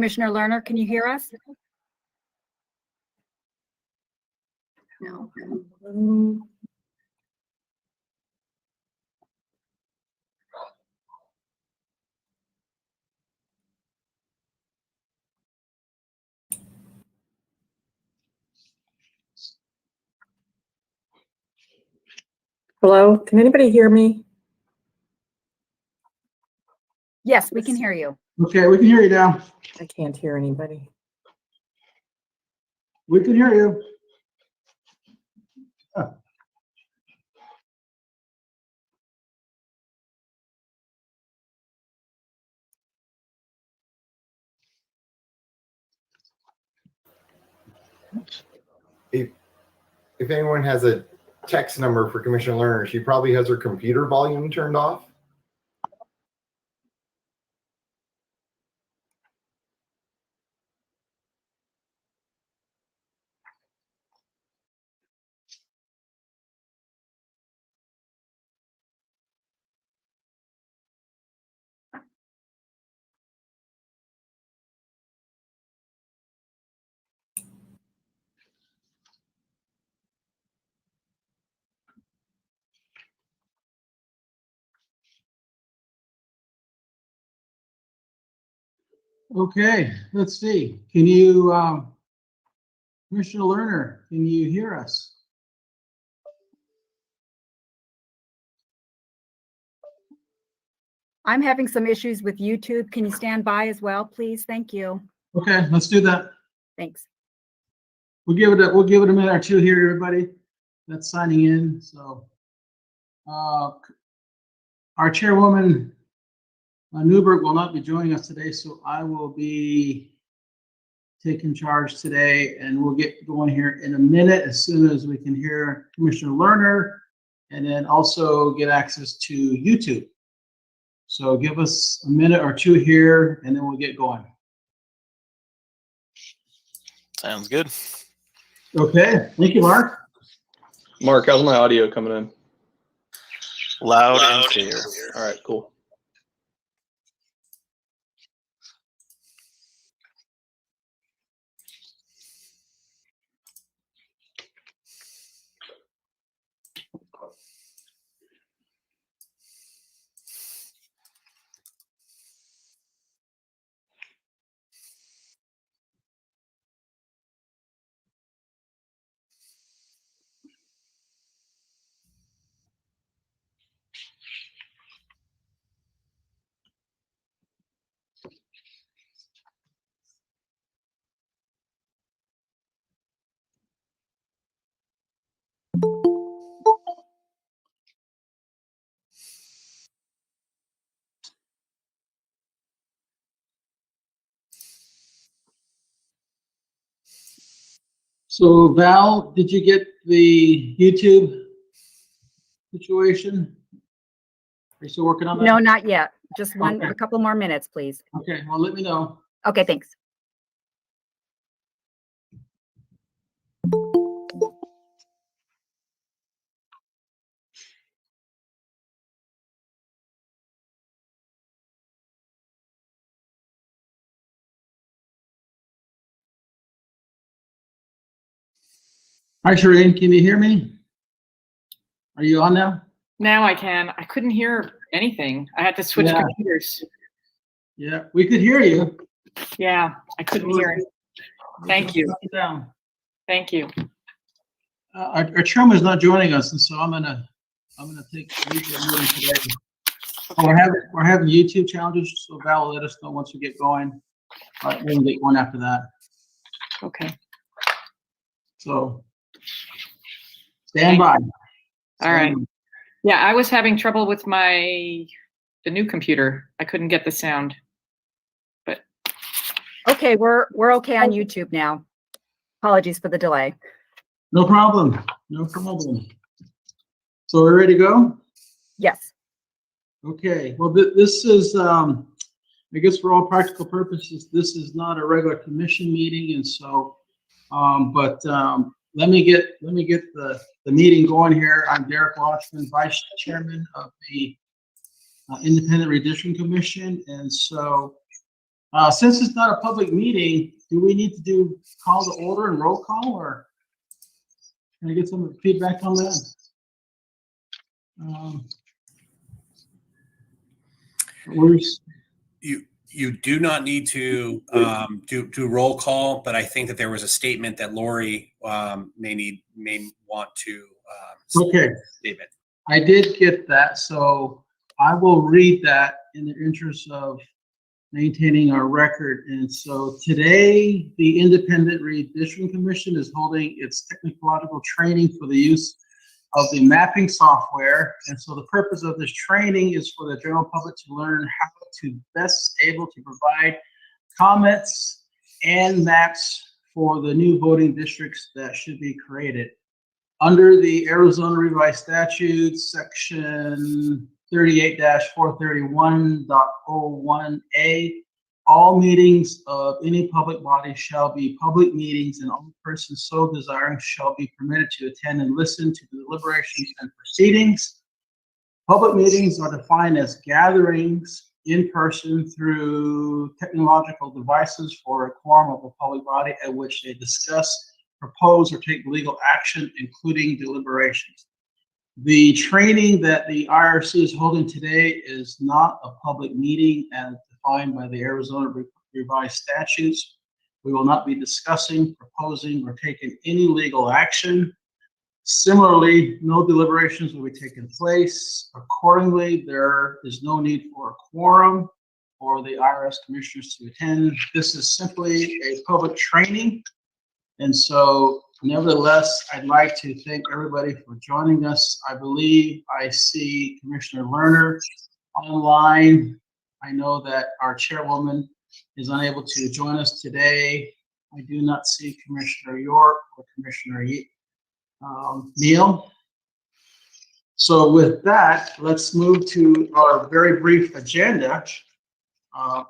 Commissioner Lerner, can you hear us? No. Hello, can anybody hear me? Yes, we can hear you. Okay, we can hear you now. I can't hear anybody. We can hear you. If anyone has a text number for Commissioner Lerner, she probably has her computer volume turned off. Okay, let's see. Can you, Commissioner Lerner, can you hear us? I'm having some issues with YouTube. Can you stand by as well, please? Thank you. Okay, let's do that. Thanks. We'll give it a minute or two here, everybody that's signing in. So, our chairwoman, Newberg, will not be joining us today, so I will be taking charge today, and we'll get going here in a minute as soon as we can hear Commissioner Lerner, and then also get access to YouTube. So give us a minute or two here, and then we'll get going. Sounds good. Okay, thank you, Mark. Mark, how's my audio coming in? Loud and clear. All right, cool. So Val, did you get the YouTube situation? Are you still working on that? No, not yet. Just Okay. a couple more minutes, please. Okay, well, let me know. Okay, thanks. Hi, Shereen, can you hear me? Are you on now? Now I can. I couldn't hear anything. I had to switch Yeah. computers. Yeah, we could hear you. Yeah, I couldn't hear it. Thank you. Down. Thank you. Our chairman is not joining us, and so I'm gonna take lead the meeting today. We're having YouTube challenges, so Val will let us know once we get going. But we'll get going after that. Okay. So stand by. All right. Yeah, I was having trouble with the new computer. I couldn't get the sound. Okay, we're okay on YouTube now. Apologies for the delay. No problem. No problem. So we're ready to go? Yes. Okay. Well, this is, I guess for all practical purposes, this is not a regular commission meeting, and so, let me get the meeting going here. I'm Derek Watchman, Vice Chairman of the Independent Redistricting Commission, and so Since it's not a public meeting, do we need to do call to order and roll call, or can I get some feedback on that? Where's, You do not need to do roll call, but I think that there was a statement that Lori may want to okay, statement. I did get that, so I will read that in the interest of maintaining our record. And so today, the Independent Redistricting Commission is holding its technological training for the use of the mapping software. And so the purpose of this training is for the general public to learn how to best able to provide comments and maps for the new voting districts that should be created. Under the Arizona Revised Statutes, section 38-431.01A, all meetings of any public body shall be public meetings, and all persons so desiring shall be permitted to attend and listen to the deliberations and proceedings. Public meetings are defined as gatherings in person through technological devices for a quorum of a public body at which they discuss, propose, or take legal action, including deliberations. The training that the IRC is holding today is not a public meeting as defined by the Arizona Revised Statutes. We will not be discussing, proposing, or taking any legal action. Similarly, no deliberations will be taking place. Accordingly, there is no need for a quorum for the IRS commissioners to attend. This is simply a public training. And so, nevertheless, I'd like to thank everybody for joining us. I believe I see Commissioner Lerner online. I know that our chairwoman is unable to join us today. I do not see Commissioner York or Commissioner Neal. So with that, let's move to our very brief agenda.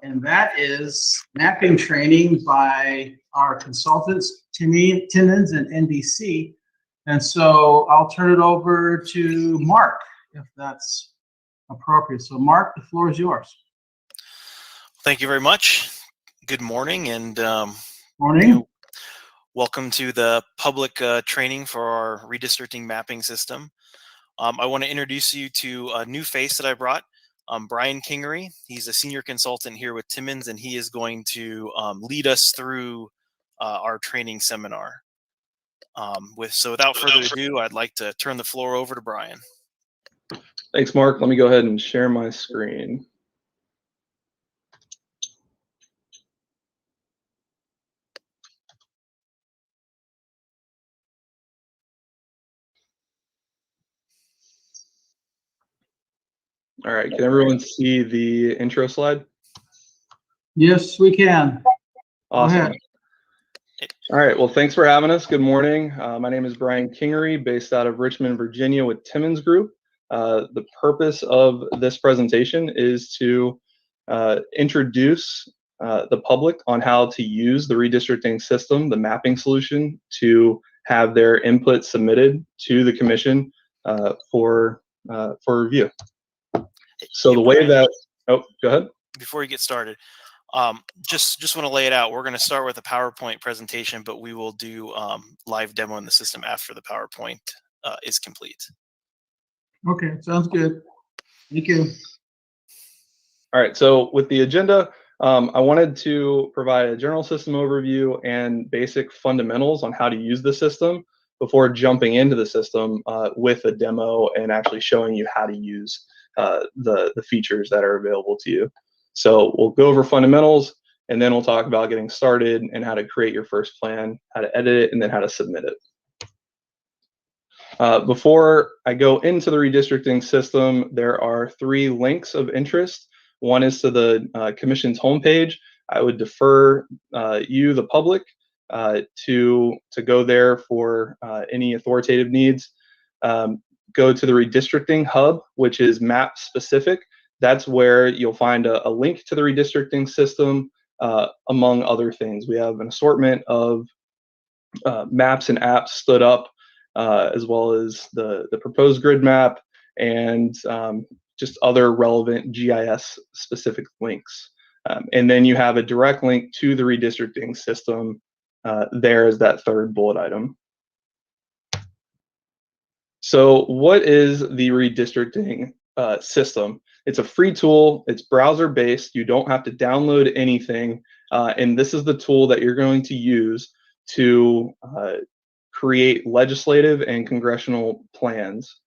And that is mapping training by our consultants, Timmons and NDC. And so I'll turn it over to Mark, if that's appropriate. So Mark, the floor is yours. Thank you very much. Good morning, and Morning. welcome to the public training for our redistricting mapping system. I want to introduce you to a new face that I brought. Brian Kingery. He's a senior consultant here with Timmons, and he is going to lead us through our training seminar. So without further ado, I'd like to turn the floor over to Brian. Thanks, Mark. Let me go ahead and share my screen. All right, can everyone see the intro slide? Yes, we can. Awesome. Go ahead. All right, well, thanks for having us. Good morning. My name is Brian Kingery, based out of Richmond, Virginia with Timmons Group. The purpose of this presentation is to introduce the public on how to use the redistricting system, the mapping solution, to have their input submitted to the commission for review. So the way that, oh, go ahead. Before you get started, just want to lay it out. We're going to start with a PowerPoint presentation, but we will do live demo in the system after the PowerPoint is complete. Okay, sounds good. Thank you. All right, so with the agenda, I wanted to provide a general system overview and basic fundamentals on how to use the system before jumping into the system with a demo and actually showing you how to use the features that are available to you. So we'll go over fundamentals, and then we'll talk about getting started and how to create your first plan, how to edit it, and then how to submit it. Before I go into the redistricting system, there are 3 links of interest. One is to the Commission's homepage. I would defer you, the public, to go there for any authoritative needs. Go to the Redistricting Hub, which is map specific. That's where you'll find a link to the redistricting system, among other things. We have an assortment of maps and apps stood up, as well as the proposed grid map and just other relevant GIS specific links. And then you have a direct link to the redistricting system. There is that third bullet item. So what is the redistricting system? It's a free tool. It's browser-based. You don't have to download anything. And this is the tool that you're going to use to create legislative and congressional plans.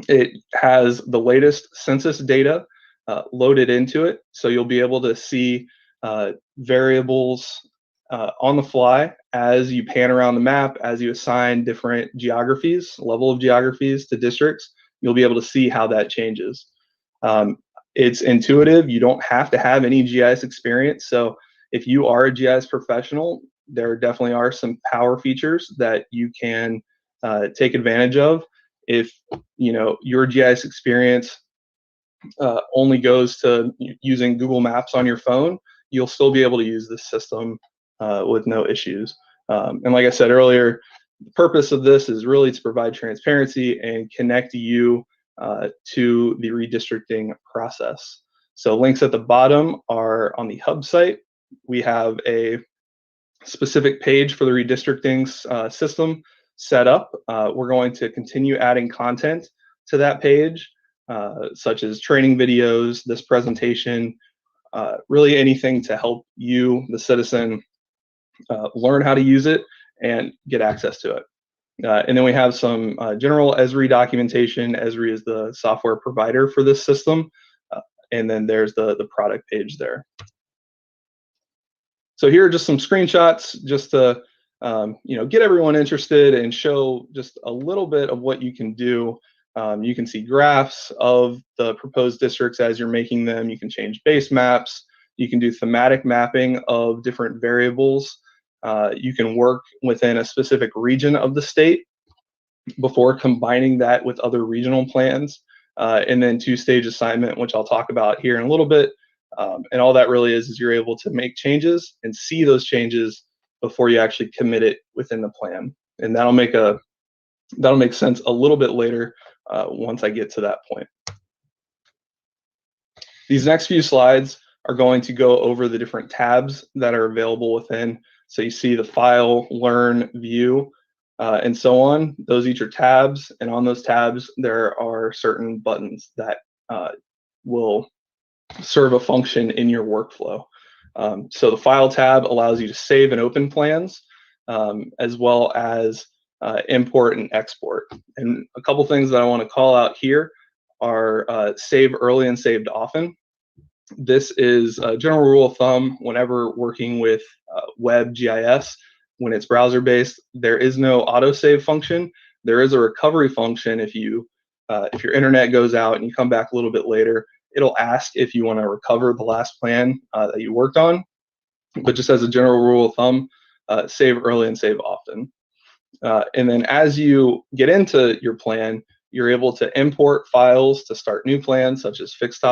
It has the latest census data loaded into it, so you'll be able to see variables on the fly as you pan around the map, as you assign different geographies, level of geographies to districts. You'll be able to see how that changes. It's intuitive. You don't have to have any GIS experience. So if you are a GIS professional, there definitely are some power features that you can take advantage of. If your GIS experience only goes to using Google Maps on your phone, you'll still be able to use this system with no issues. And like I said earlier, the purpose of this is really to provide transparency and connect you to the redistricting process. So links at the bottom are on the hub site. We have a specific page for the redistricting system set up. We're going to continue adding content to that page, such as training videos, this presentation, really anything to help you, the citizen, learn how to use it and get access to it. And then we have some general Esri documentation. Esri is the software provider for this system. And then there's the product page there. So here are just some screenshots just to get everyone interested and show just a little bit of what you can do. You can see graphs of the proposed districts as you're making them. You can change base maps. You can do thematic mapping of different variables. You can work within a specific region of the state before combining that with other regional plans. And then two-stage assignment, which I'll talk about here in a little bit. And all that really is you're able to make changes and see those changes before you actually commit it within the plan. And that'll make sense a little bit later once I get to that point. These next few slides are going to go over the different tabs that are available within. So you see the file, learn, view, and so on. Those each are tabs, and on those tabs there are certain buttons that will serve a function in your workflow. So the file tab allows you to save and open plans, as well as import and export. And a couple things that I want to call out here are save early and saved often. This is a general rule of thumb whenever working with web GIS. When it's browser-based, there is no autosave function. There is a recovery function if your internet goes out and you come back a little bit later. It'll ask if you want to recover the last plan that you worked on. But just as a general rule of thumb, save early and save often. And then as you get into your plan, you're able to import files to start new plans, such as fixed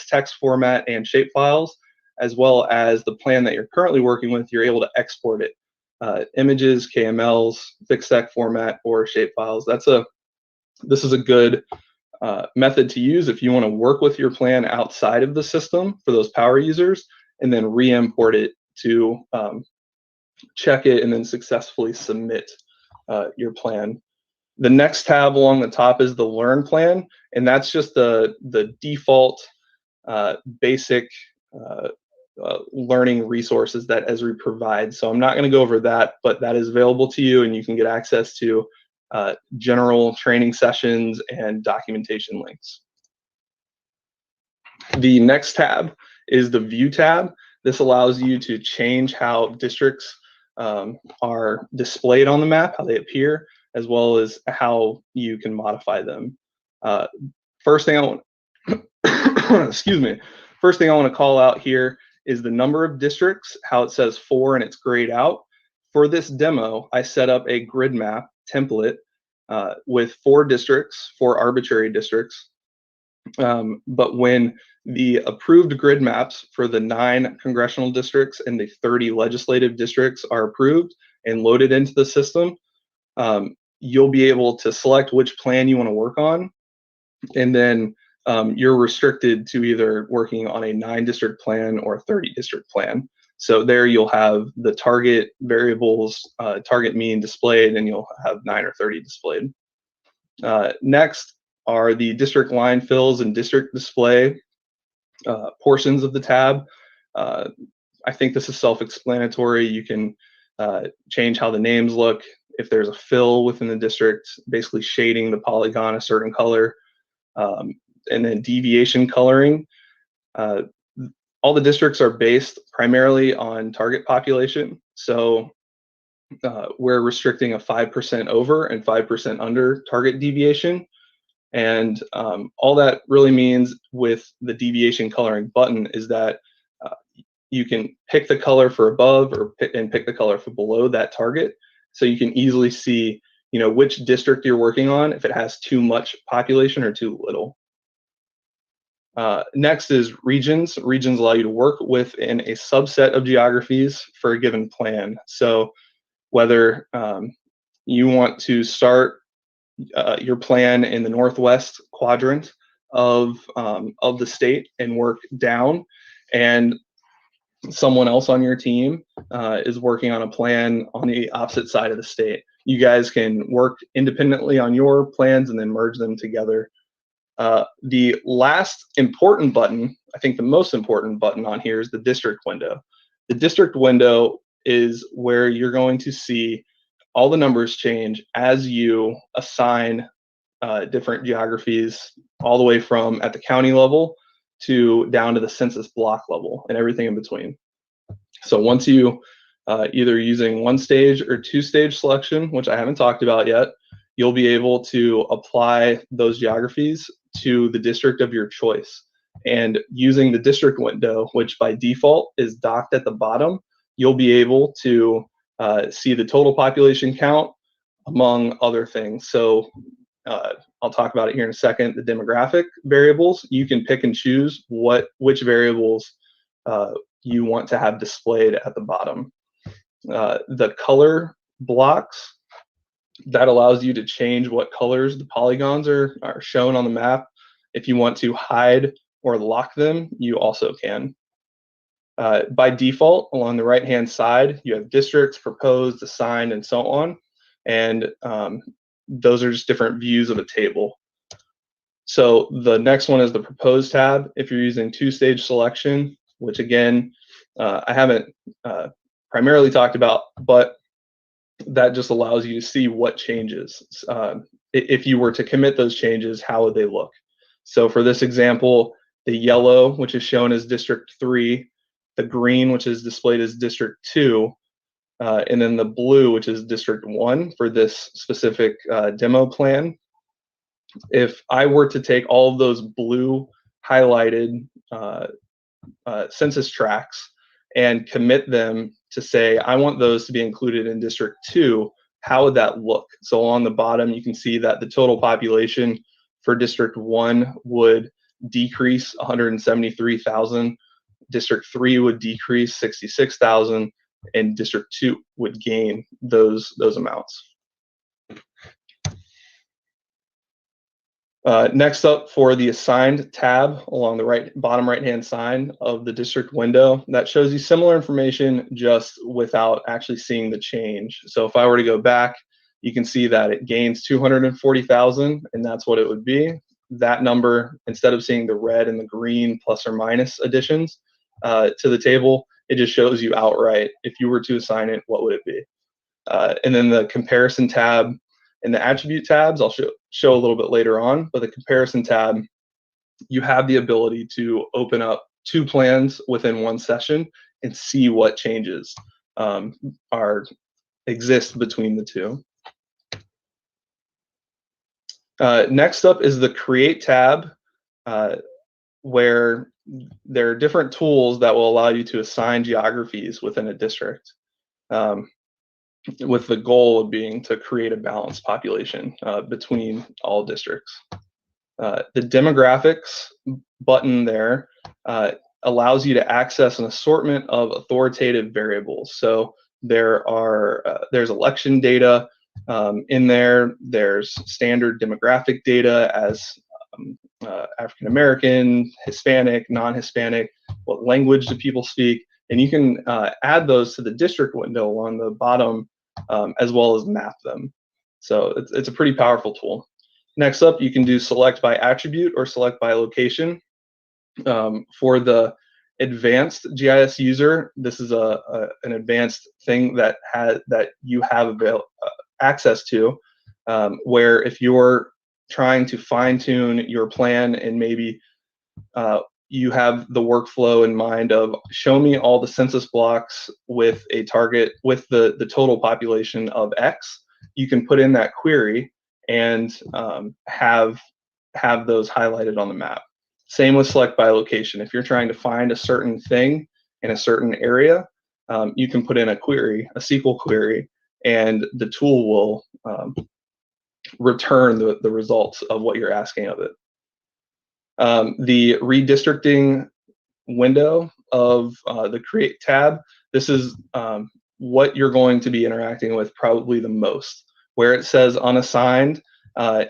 text format and shape files, as well as the plan that you're currently working with, you're able to export it. Images, KMLs, fixed text format, or shape files. This is a good method to use if you want to work with your plan outside of the system for those power users, and then re-import it to check it and then successfully submit your plan. The next tab along the top is the Learn plan, and that's just the default basic learning resources that Esri provides. So I'm not going to go over that, but that is available to you, and you can get access to general training sessions and documentation links. The next tab is the View tab. This allows you to change how districts are displayed on the map, how they appear, as well as how you can modify them. First thing I want to call out here is the number of districts, how it says 4 and it's grayed out. For this demo, I set up a grid map template with 4 districts, 4 arbitrary districts. But when the approved grid maps for the 9 congressional districts and the 30 legislative districts are approved and loaded into the system, you'll be able to select which plan you want to work on, and then you're restricted to either working on a 9-district plan or a 30-district plan. So there you'll have the target variables, target mean displayed, and you'll have 9 or 30 displayed. Next are the district line fills and district display portions of the tab. I think this is self-explanatory. You can change how the names look. If there's a fill within the district, basically shading the polygon a certain color, and then deviation coloring. All the districts are based primarily on target population. So we're restricting a 5% over and 5% under target deviation. And all that really means with the deviation coloring button is that you can pick the color for above or pick the color for below that target. So you can easily see, which district you're working on, if it has too much population or too little. Next is regions. Regions allow you to work within a subset of geographies for a given plan. So whether you want to start your plan in the northwest quadrant of the state and work down, and someone else on your team is working on a plan on the opposite side of the state, you guys can work independently on your plans and then merge them together. The last important button, I think the most important button on here, is the district window. The district window is where you're going to see all the numbers change as you assign different geographies, all the way from at the county level to down to the census block level and everything in between. So once you either using 1-stage or 2-stage selection, which I haven't talked about yet, you'll be able to apply those geographies to the district of your choice. And using the district window, which by default is docked at the bottom, you'll be able to see the total population count, among other things. So I'll talk about it here in a second. The demographic variables, you can pick and choose which variables you want to have displayed at the bottom. The color blocks, that allows you to change what colors the polygons are shown on the map. If you want to hide or lock them, you also can. By default, along the right-hand side, you have districts, proposed, assigned, and so on. And those are just different views of a table. So the next one is the proposed tab. If you're using 2-stage selection, which again, I haven't primarily talked about, but that just allows you to see what changes. If you were to commit those changes, how would they look? So for this example, the yellow, which is shown as District 3, the green, which is displayed as District 2, and then the blue, which is District 1 for this specific demo plan. If I were to take all of those blue highlighted census tracts and commit them to say, I want those to be included in District 2, how would that look? So on the bottom, you can see that the total population for District 1 would decrease 173,000, District 3 would decrease 66,000, and District 2 would gain those amounts. Next up, for the assigned tab along the bottom right-hand side of the district window, that shows you similar information just without actually seeing the change. So if I were to go back, you can see that it gains 240,000, and that's what it would be. That number, instead of seeing the red and the green plus or minus additions to the table, it just shows you outright, if you were to assign it, what would it be? And then the comparison tab and the attribute tabs, I'll show a little bit later on, but the comparison tab, you have the ability to open up 2 plans within one session and see what changes exist between the 2. Next up is the Create tab, where there are different tools that will allow you to assign geographies within a district, with the goal of being to create a balanced population between all districts. The demographics button there allows you to access an assortment of authoritative variables. So there's election data in there. There's standard demographic data as African American, Hispanic, non-Hispanic, what language do people speak, and you can add those to the district window on the bottom, as well as map them. So it's a pretty powerful tool. Next up, you can do select by attribute or select by location. For the advanced GIS user, this is an advanced thing that you have access to, where if you're trying to fine tune your plan and maybe you have the workflow in mind of show me all the census blocks with a target with the total population of X, you can put in that query and have those highlighted on the map. Same with select by location. If you're trying to find a certain thing in a certain area, you can put in a query, a SQL query, and the tool will return the results of what you're asking of it. The redistricting window of the Create tab, this is what you're going to be interacting with probably the most. Where it says unassigned,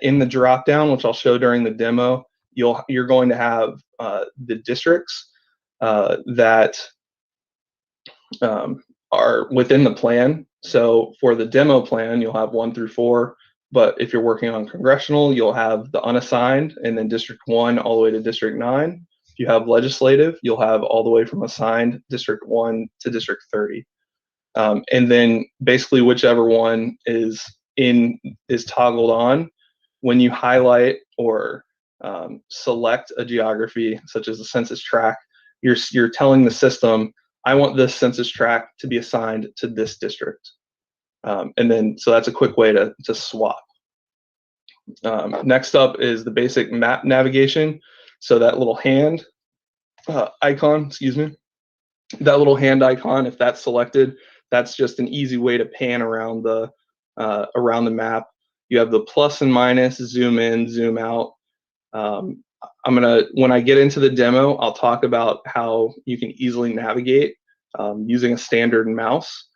in the dropdown, which I'll show during the demo, you're going to have the districts that are within the plan. So for the demo plan, you'll have 1 through 4. But if you're working on congressional, you'll have the unassigned and then District 1 all the way to District 9. If you have legislative, you'll have all the way from assigned District 1 to District 30. And then basically whichever one is toggled on, when you highlight or select a geography, such as a census tract, you're telling the system, I want this census tract to be assigned to this district. And then, so that's a quick way to swap. Next up is the basic map navigation. So that little hand icon, excuse me, that little hand icon, if that's selected, that's just an easy way to pan around the map. You have the plus and minus, zoom in, zoom out. When I get into the demo, I'll talk about how you can easily navigate using a standard mouse.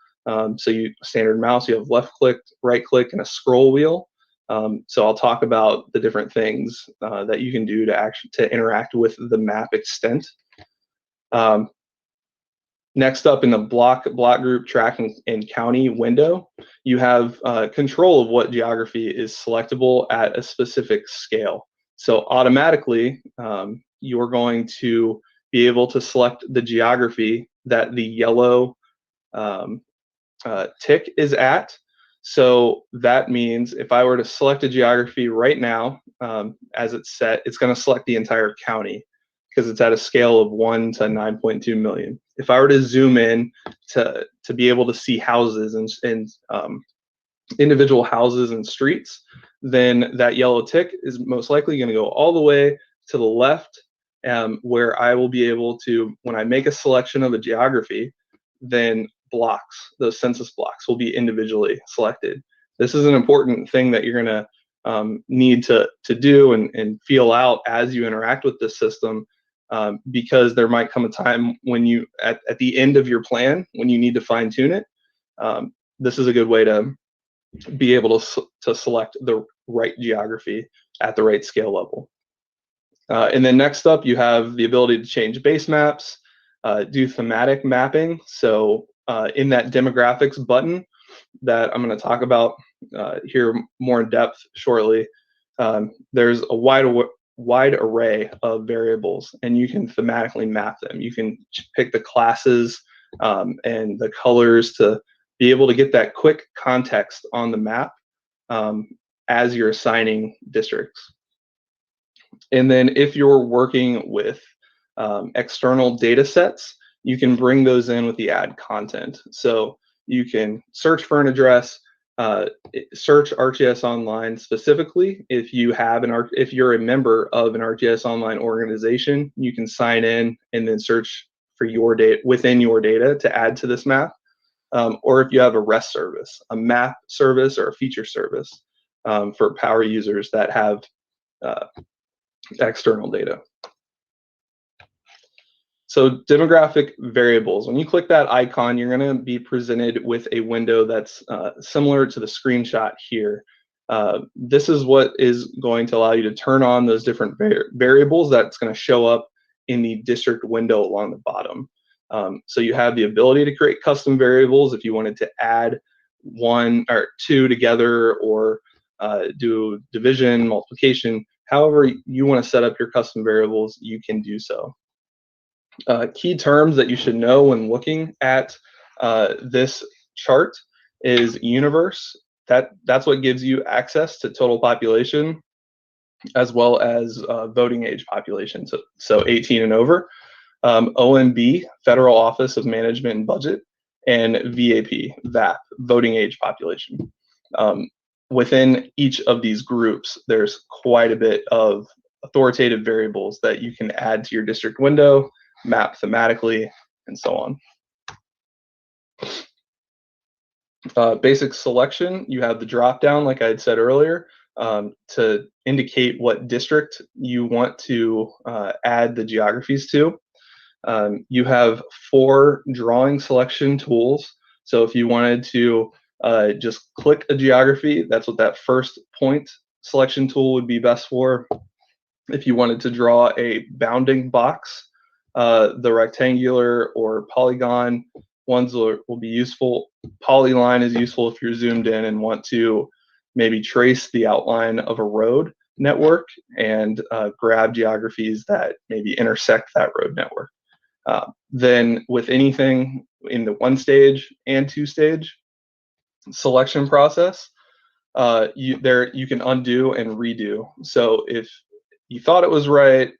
Standard mouse, you have left click, right click, and a scroll wheel. So I'll talk about the different things that you can do to interact with the map extent. Next up in the block group, track, and county window, you have control of what geography is selectable at a specific scale. So automatically, you're going to be able to select the geography that the yellow tick is at. So that means if I were to select a geography right now, as it's set, it's going to select the entire county because it's at a scale of 1 to 9.2 million. If I were to zoom in to be able to see houses and individual houses and streets, then that yellow tick is most likely going to go all the way to the left, where I will be able to, when I make a selection of a geography, then those census blocks will be individually selected. This is an important thing that you're going to need to do and feel out as you interact with this system, because there might come a time when you, at the end of your plan, when you need to fine tune it. This is a good way to be able to select the right geography at the right scale level. And then next up, you have the ability to change base maps, do thematic mapping. So in that demographics button that I'm going to talk about here more in depth shortly, there's a wide array of variables, and you can thematically map them. You can pick the classes and the colors to be able to get that quick context on the map as you're assigning districts. And then if you're working with external data sets, you can bring those in with the add content. So you can search for an address, search ArcGIS Online specifically. If you're a member of an ArcGIS Online organization, you can sign in and then search for your data within your data to add to this map. Or if you have a REST service, a map service, or a feature service for power users that have external data. So demographic variables, when you click that icon, you're going to be presented with a window that's similar to the screenshot here. This is what is going to allow you to turn on those different variables that's going to show up in the district window along the bottom. So you have the ability to create custom variables if you wanted to add 1 or 2 together, or do division, multiplication. However you want to set up your custom variables, you can do so. Key terms that you should know when looking at this chart is universe. That's what gives you access to total population, as well as voting age population, so 18 and over. OMB, Federal Office of Management and Budget, and VAP, voting age population. Within each of these groups, there's quite a bit of authoritative variables that you can add to your district window, map thematically, and so on. Basic selection, you have the drop down, like I had said earlier, to indicate what district you want to add the geographies to. You have 4 drawing selection tools. So if you wanted to just click a geography, that's what that first point selection tool would be best for. If you wanted to draw a bounding box, the rectangular or polygon ones will be useful. Polyline is useful if you're zoomed in and want to maybe trace the outline of a road network and grab geographies that maybe intersect that road network. Then with anything in the 1 stage and 2 stage selection process, you can undo and redo. So if you thought it was right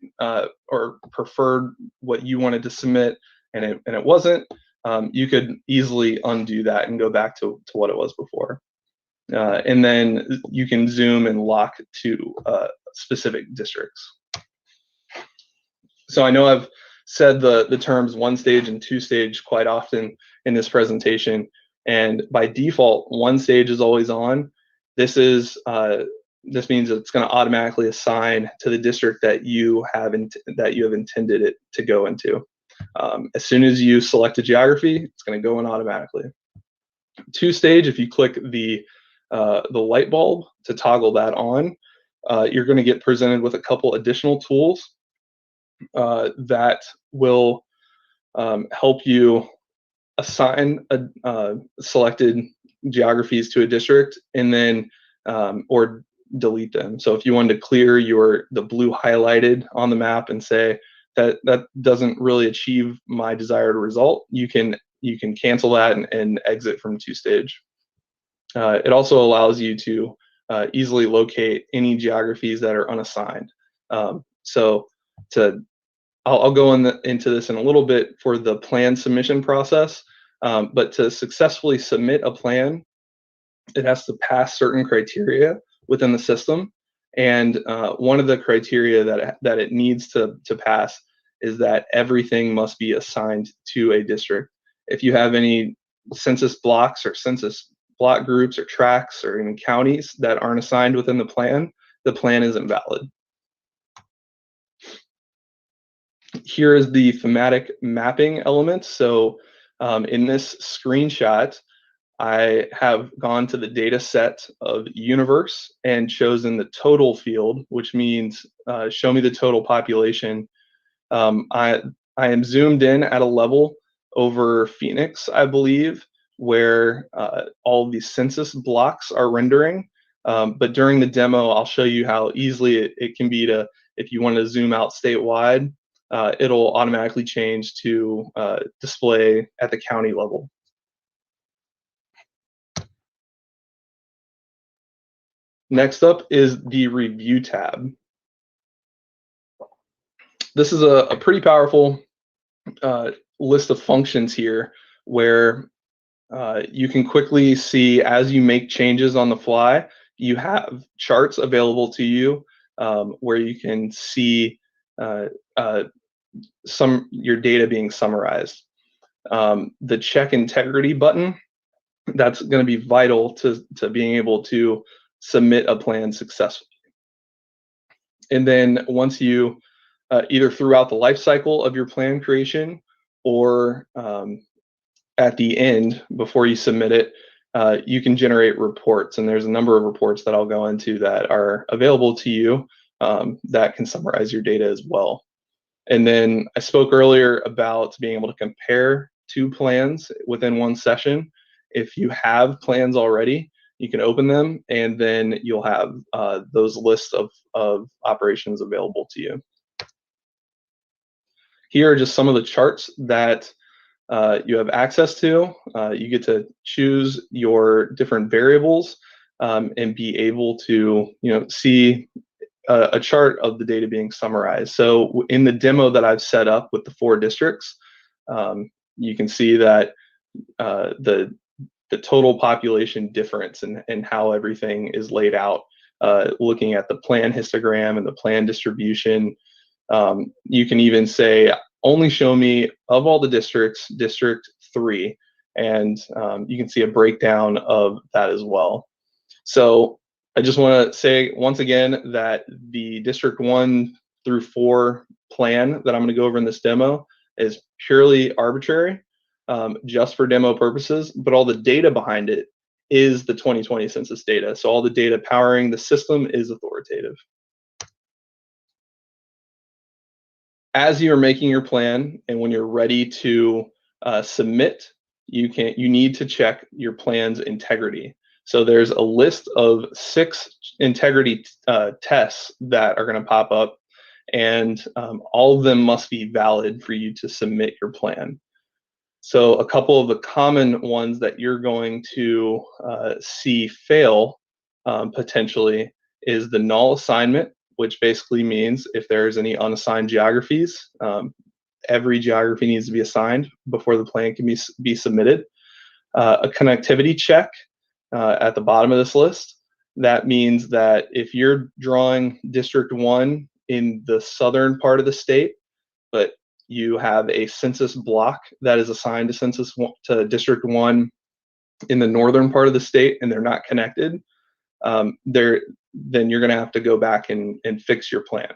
or preferred what you wanted to submit and it wasn't, you could easily undo that and go back to what it was before. And then you can zoom and lock to specific districts. So I know I've said the terms 1 stage and 2 stage quite often in this presentation, and by default 1 stage is always on. This means it's going to automatically assign to the district that you have intended it to go into. As soon as you select a geography, it's going to go in automatically. 2 stage, if you click the light bulb to toggle that on, you're going to get presented with a couple additional tools that will help you assign selected geographies to a district, and then or delete them. So if you wanted to clear the blue highlighted on the map and say that doesn't really achieve my desired result, you can cancel that and exit from 2 stage. It also allows you to easily locate any geographies that are unassigned. I'll go into this in a little bit for the plan submission process, but to successfully submit a plan, it has to pass certain criteria within the system. And one of the criteria that it needs to pass is that everything must be assigned to a district. If you have any census blocks or census block groups or tracts or even counties that aren't assigned within the plan is invalid. Here is the thematic mapping element. So in this screenshot, I have gone to the data set of universe and chosen the total field, which means show me the total population. I am zoomed in at a level over Phoenix, I believe, where all of these census blocks are rendering. But during the demo, I'll show you how easily it can be if you want to zoom out statewide, it'll automatically change to display at the county level. Next up is the review tab. This is a pretty powerful list of functions here where you can quickly see as you make changes on the fly. You have charts available to you where you can see your data being summarized. The check integrity button, that's going to be vital to being able to submit a plan successfully. And then once you either throughout the life cycle of your plan creation or at the end before you submit it, you can generate reports, and there's a number of reports that I'll go into that are available to you that can summarize your data as well. And then I spoke earlier about being able to compare two plans within one session. If you have plans already, you can open them, and then you'll have those lists of operations available to you. Here are just some of the charts that you have access to. You get to choose your different variables and be able to see a chart of the data being summarized. So in the demo that I've set up with the 4 districts, you can see that the total population difference and how everything is laid out, looking at the plan histogram and the plan distribution. You can even say, only show me, of all the districts, District 3, and you can see a breakdown of that as well. So I just want to say once again that the District 1 through 4 plan that I'm going to go over in this demo is purely arbitrary, just for demo purposes, but all the data behind it is the 2020 census data. So all the data powering the system is authoritative. As you're making your plan and when you're ready to submit, you need to check your plan's integrity. So there's a list of 6 integrity tests that are going to pop up, and all of them must be valid for you to submit your plan. So a couple of the common ones that you're going to see fail potentially is the null assignment, which basically means if there's any unassigned geographies, every geography needs to be assigned before the plan can be submitted. A connectivity check at the bottom of this list. That means that if you're drawing District 1 in the southern part of the state, but you have a census block that is assigned to District 1 in the northern part of the state and they're not connected, then you're going to have to go back and fix your plan.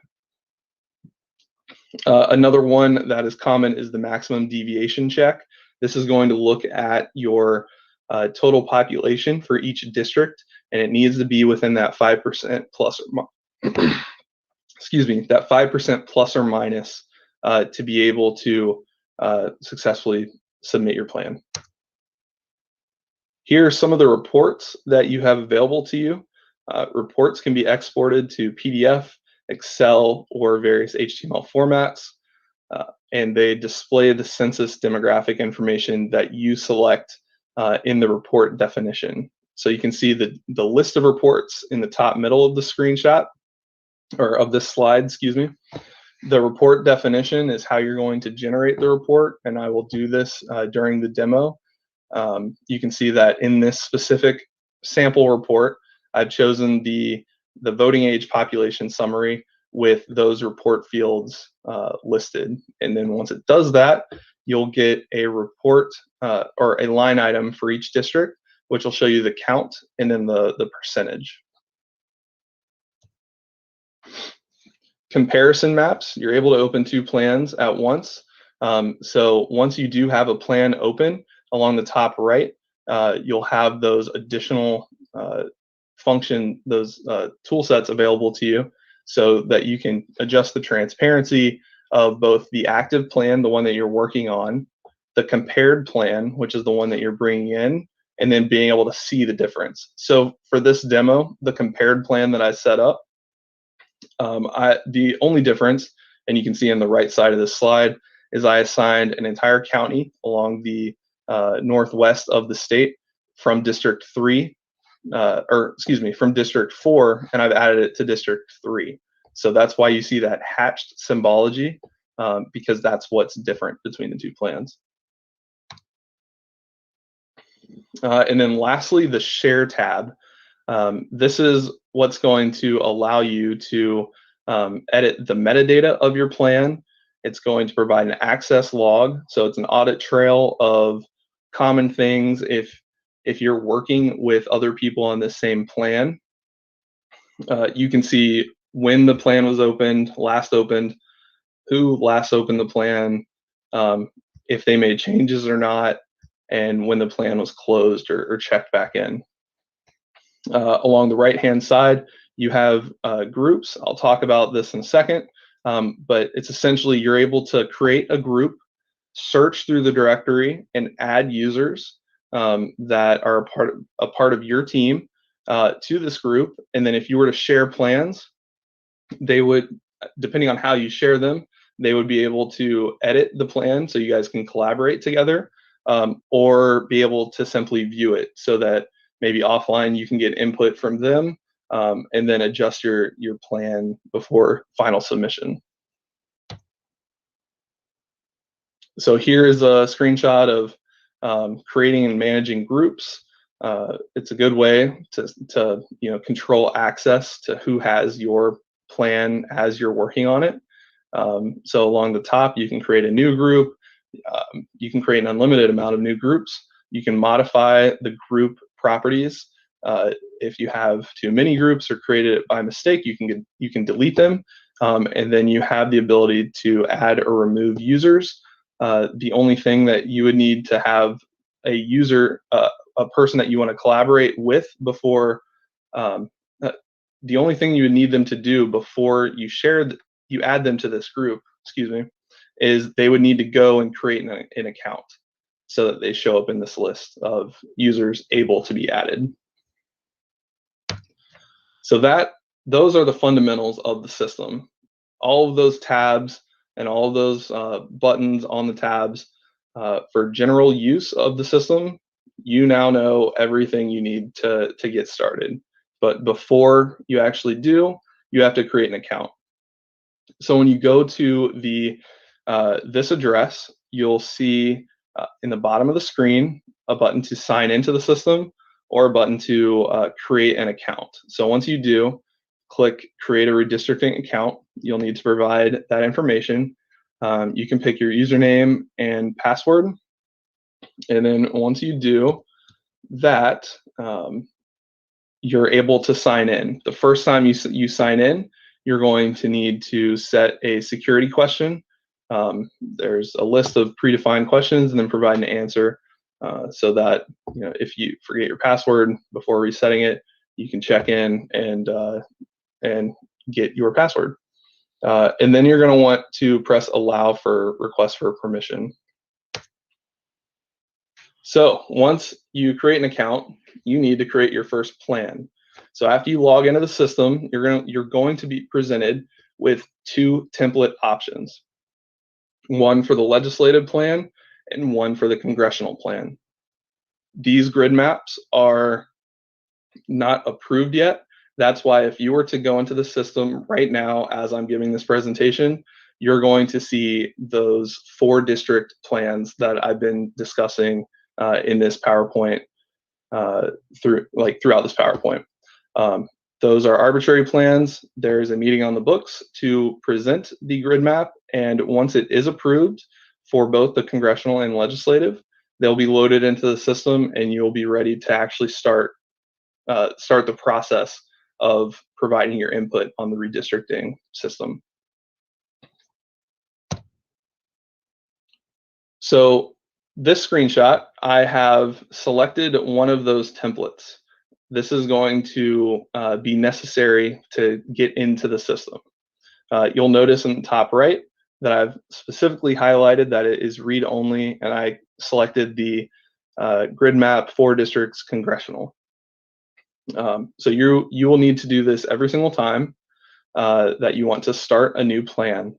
Another one that is common is the maximum deviation check. This is going to look at your total population for each district, and it needs to be within that 5% plus or excuse me, that 5% plus or minus to be able to successfully submit your plan. Here are some of the reports that you have available to you. Reports can be exported to PDF, Excel, or various HTML formats, and they display the census demographic information that you select in the report definition. So you can see the list of reports in the top middle of the screenshot, or of this slide, excuse me. The report definition is how you're going to generate the report, and I will do this during the demo. You can see that in this specific sample report, I've chosen the voting age population summary with those report fields listed. And then once it does that, you'll get a report or a line item for each district, which will show you the count and then the percentage. Comparison maps, you're able to open 2 plans at once. So once you do have a plan open, along the top right, you'll have those additional tool sets available to you so that you can adjust the transparency of both the active plan, the one that you're working on, the compared plan, which is the one that you're bringing in, and then being able to see the difference. So for this demo, the compared plan that I set up, the only difference, and you can see on the right side of this slide, is I assigned an entire county along the northwest of the state from District 3, from District 4, and I've added it to District 3. So that's why you see that hatched symbology, because that's what's different between the 2 plans. And then lastly, the Share tab. This is what's going to allow you to edit the metadata of your plan. It's going to provide an access log, so it's an audit trail of common things if you're working with other people on the same plan. You can see when the plan was last opened, who last opened the plan, if they made changes or not, and when the plan was closed or checked back in. Along the right-hand side, you have groups. I'll talk about this in a second, but it's essentially you're able to create a group, search through the directory, and add users that are a part of your team to this group. And then if you were to share plans, they would, depending on how you share them, they would be able to edit the plan so you guys can collaborate together, or be able to simply view it so that maybe offline you can get input from them, and then adjust your plan before final submission. So here is a screenshot of creating and managing groups. It's a good way to control access to who has your plan as you're working on it. So along the top, you can create a new group. You can create an unlimited amount of new groups. You can modify the group properties. If you have too many groups or created it by mistake, you can delete them, and then you have the ability to add or remove users. The only thing that you would need to have a user, a person that you want to collaborate with before, the only thing you would need them to do before you add them to this group, is they would need to go and create an account so that they show up in this list of users able to be added. So those are the fundamentals of the system. All of those tabs and all of those buttons on the tabs for general use of the system, you now know everything you need to get started. But before you actually do, you have to create an account. So when you go to this address, you'll see in the bottom of the screen a button to sign into the system or a button to create an account. So once you do, click create a redistricting account. You'll need to provide that information. You can pick your username and password. And then once you do that, you're able to sign in. The first time you sign in, you're going to need to set a security question. There's a list of predefined questions, and then provide an answer so that if you forget your password before resetting it, you can check in and get your password. And then you're going to want to press allow for request for permission. So once you create an account, you need to create your first plan. So after you log into the system, you're going to be presented with two template options. One for the legislative plan and one for the congressional plan. These grid maps are not approved yet. That's why if you were to go into the system right now as I'm giving this presentation, you're going to see those 4 district plans that I've been discussing in this PowerPoint throughout this PowerPoint. Those are arbitrary plans. There's a meeting on the books to present the grid map, and once it is approved for both the congressional and legislative, they'll be loaded into the system, and you'll be ready to actually start the process of providing your input on the redistricting system. So this screenshot, I have selected one of those templates. This is going to be necessary to get into the system. You'll notice in the top right that I've specifically highlighted that it is read only, and I selected the grid map 4 districts congressional. So you will need to do this every single time that you want to start a new plan.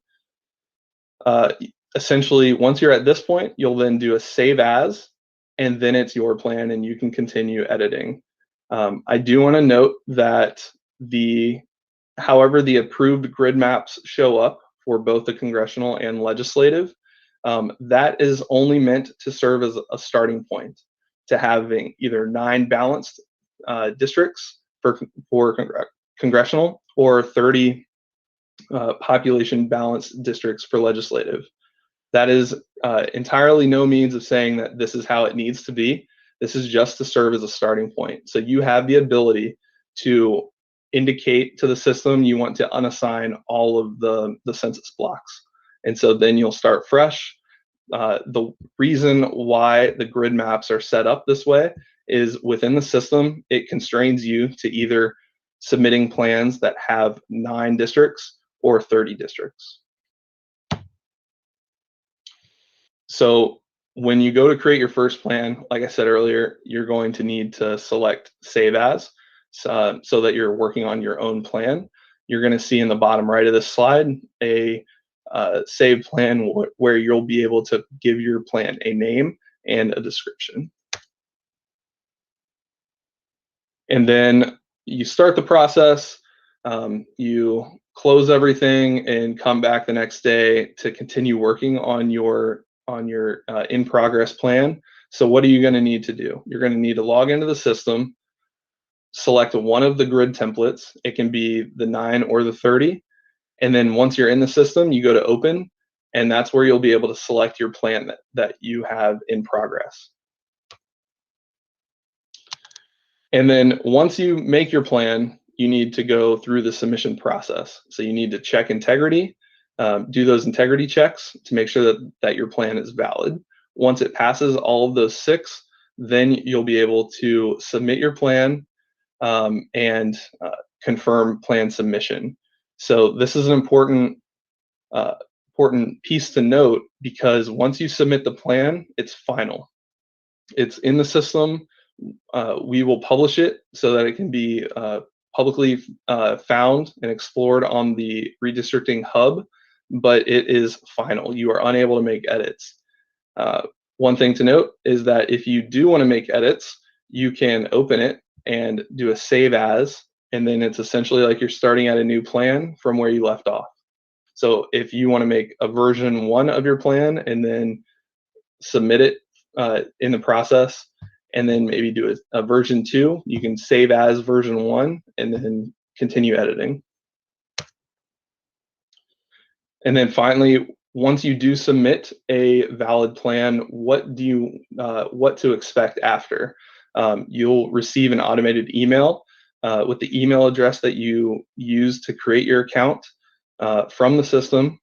Essentially, once you're at this point, you'll then do a save as, and then it's your plan and you can continue editing. I do want to note that however the approved grid maps show up for both the congressional and legislative, that is only meant to serve as a starting point to having either 9 balanced districts for congressional or 30 population balanced districts for legislative. That is entirely no means of saying that this is how it needs to be. This is just to serve as a starting point. So you have the ability to indicate to the system you want to unassign all of the census blocks. And so then you'll start fresh. the reason why the grid maps are set up this way is within the system, it constrains you to either submitting plans that have 9 districts or 30 districts. So when you go to create your first plan, like I said earlier, you're going to need to select Save As so that you're working on your own plan. You're going to see in the bottom right of this slide a save plan where you'll be able to give your plan a name and a description. And then you start the process, you close everything and come back the next day to continue working on your in progress plan. So what are you going to need to do? You're going to need to log into the system, select one of the grid templates. It can be the 9 or the 30. And then once you're in the system, you go to open, and that's where you'll be able to select your plan that you have in progress. And then once you make your plan, you need to go through the submission process. So you need to check integrity, do those integrity checks to make sure that your plan is valid. Once it passes all of those 6, then you'll be able to submit your plan and confirm plan submission. So this is an important piece to note, because once you submit the plan, it's final. It's in the system. We will publish it so that it can be publicly found and explored on the Redistricting Hub, but it is final. You are unable to make edits. One thing to note is that if you do want to make edits, you can open it and do a save as, and then it's essentially like you're starting at a new plan from where you left off. So if you want to make a version 1 of your plan and then submit it in the process, and then maybe do a version 2, you can save as version 1 and then continue editing. And then finally, once you do submit a valid plan, what to expect after? You'll receive an automated email with the email address that you use to create your account from the system,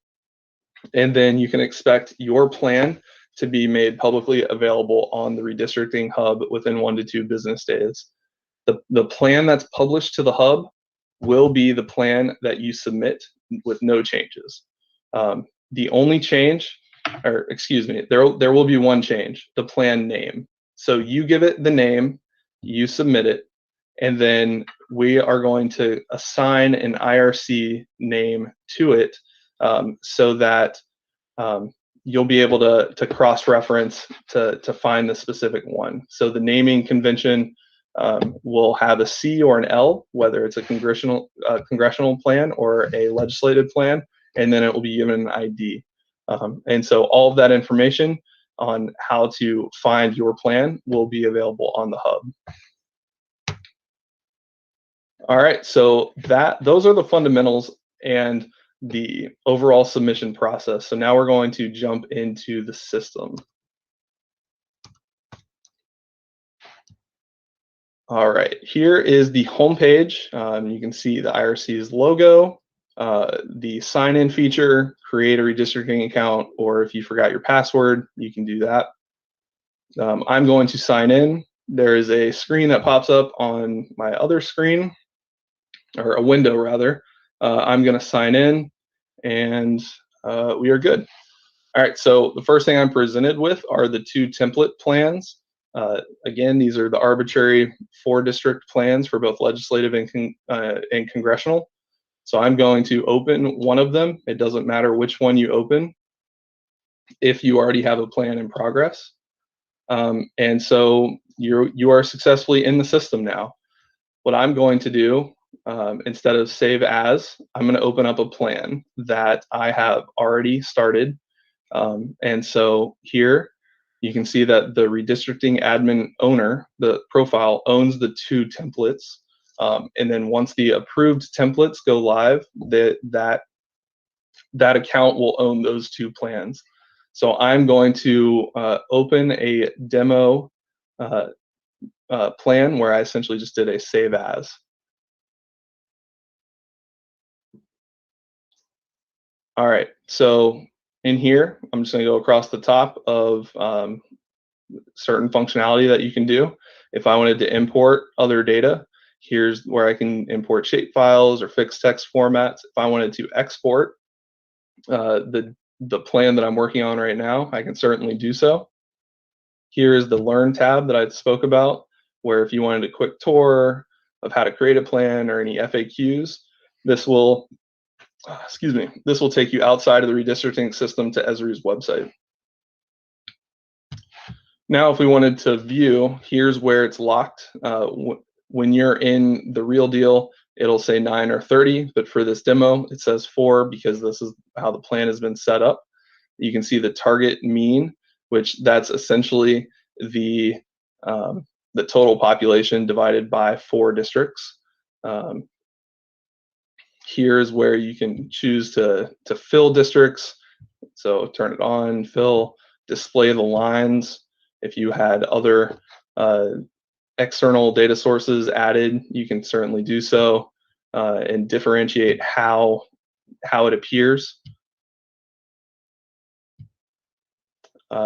and then you can expect your plan to be made publicly available on the Redistricting Hub within 1 to 2 business days. The plan that's published to the Hub will be the plan that you submit with no changes. The only change, or excuse me, there will be one change, the plan name. So you give it the name, you submit it, and then we are going to assign an IRC name to it so that you'll be able to cross-reference to find the specific one. So the naming convention will have a C or an L, whether it's a congressional plan or a legislative plan, and then it will be given an ID. And so all of that information on how to find your plan will be available on the Hub. All right, so those are the fundamentals and the overall submission process. So now we're going to jump into the system. All right, here is the homepage. You can see the IRC's logo, the sign-in feature, create a redistricting account, or if you forgot your password, you can do that. I'm going to sign in. There is a screen that pops up on my other screen, or a window rather. I'm going to sign in, and we are good. All right, so the first thing I'm presented with are the 2 template plans. Again, these are the arbitrary 4-district plans for both legislative and congressional. So I'm going to open one of them. It doesn't matter which one you open if you already have a plan in progress. And so you are successfully in the system now. What I'm going to do, instead of save as, I'm going to open up a plan that I have already started. And so here you can see that the redistricting admin owner, the profile, owns the 2 templates. And then once the approved templates go live, that account will own those 2 plans. So I'm going to open a demo plan where I essentially just did a save as. All right, so in here, I'm just going to go across the top of certain functionality that you can do. If I wanted to import other data, here's where I can import shape files or fixed text formats. If I wanted to export the plan that I'm working on right now, I can certainly do so. Here is the Learn tab that I spoke about, where if you wanted a quick tour of how to create a plan or any FAQs, this will, this will take you outside of the redistricting system to Esri's website. Now, if we wanted to view, here's where it's locked. When you're in the real deal, it'll say 9 or 30, but for this demo, it says 4 because this is how the plan has been set up. You can see the target mean, which that's essentially the total population divided by 4 districts. Here's where you can choose to fill districts. So turn it on, fill, display the lines. If you had other external data sources added, you can certainly do so, and differentiate how it appears.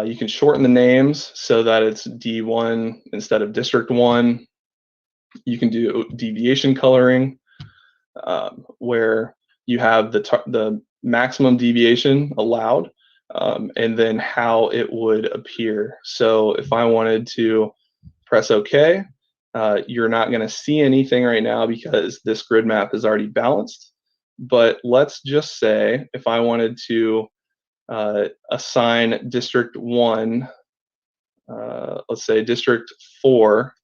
You can shorten the names so that it's D1 instead of District 1. You can do deviation coloring, where you have the maximum deviation allowed, and then how it would appear. So if I wanted to press OK, you're not going to see anything right now because this grid map is already balanced. But let's just say if I wanted to assign District 1, let's say District 4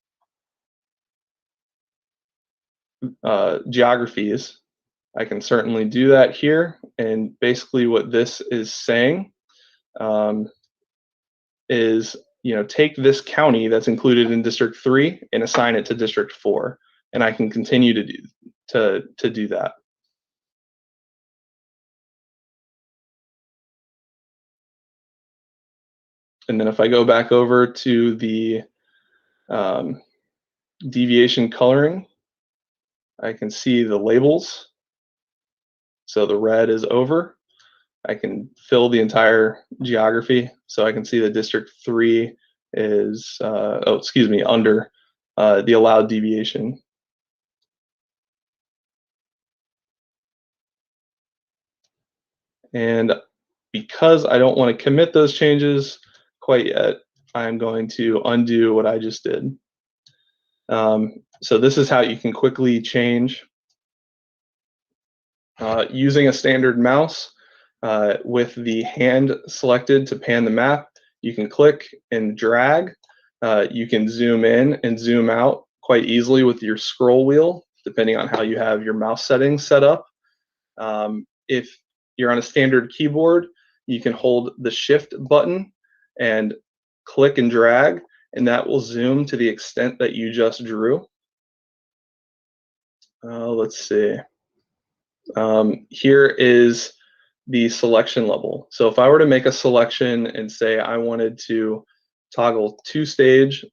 geographies, I can certainly do that here. And basically what this is saying is, take this county that's included in District 3 and assign it to District 4. And I can continue to do that. And then if I go back over to the deviation coloring, I can see the labels. So the red is over. I can fill the entire geography. So I can see that District 3 is, under the allowed deviation. And because I don't want to commit those changes quite yet, I'm going to undo what I just did. So this is how you can quickly change using a standard mouse with the hand selected to pan the map. You can click and drag. You can zoom in and zoom out quite easily with your scroll wheel, depending on how you have your mouse settings set up. If you're on a standard keyboard, you can hold the Shift button and click and drag, and that will zoom to the extent that you just drew. Let's see. Here is the selection level. So if I were to make a selection and say I wanted to toggle 2-stage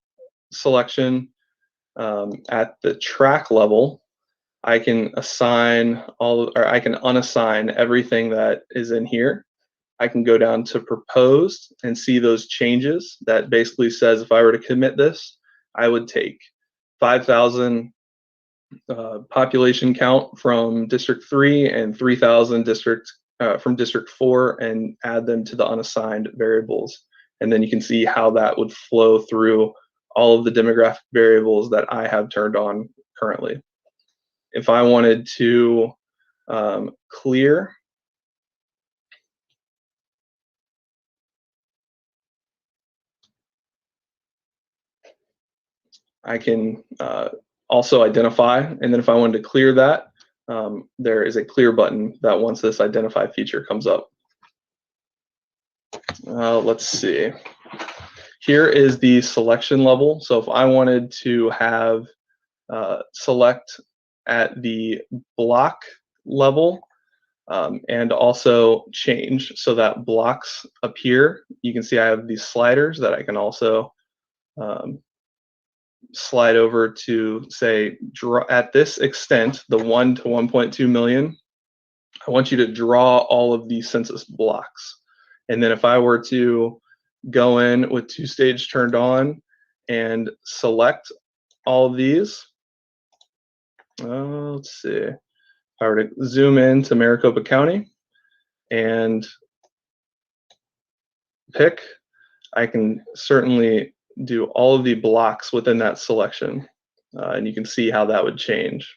selection at the track level, I can assign I can unassign everything that is in here. I can go down to proposed and see those changes. That basically says if I were to commit this, I would take 5,000 population count from District 3 and 3,000 from District 4 and add them to the unassigned variables. And then you can see how that would flow through all of the demographic variables that I have turned on currently. If I wanted to clear, I can also identify, and then if I wanted to clear that, there is a clear button that once this identify feature comes up. Let's see. Here is the selection level. So if I wanted to have select at the block level and also change so that blocks appear, you can see I have these sliders that I can also slide over to say draw at this extent, the 1 to 1.2 million. I want you to draw all of these census blocks. And then if I were to go in with 2-stage turned on and select all of these, let's see, if I were to zoom in to Maricopa County and pick, I can certainly do all of the blocks within that selection. And you can see how that would change.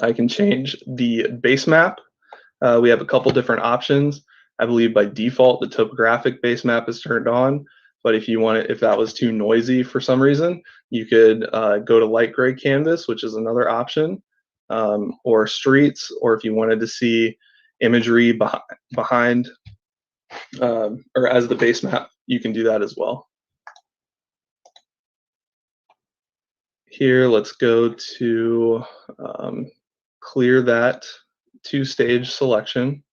I can change the base map. We have a couple different options. I believe by default, the topographic base map is turned on. But if you want it, if that was too noisy for some reason, you could go to light gray canvas, which is another option, or streets, or if you wanted to see imagery behind or as the base map, you can do that as well. Here, let's go to clear that 2-stage selection.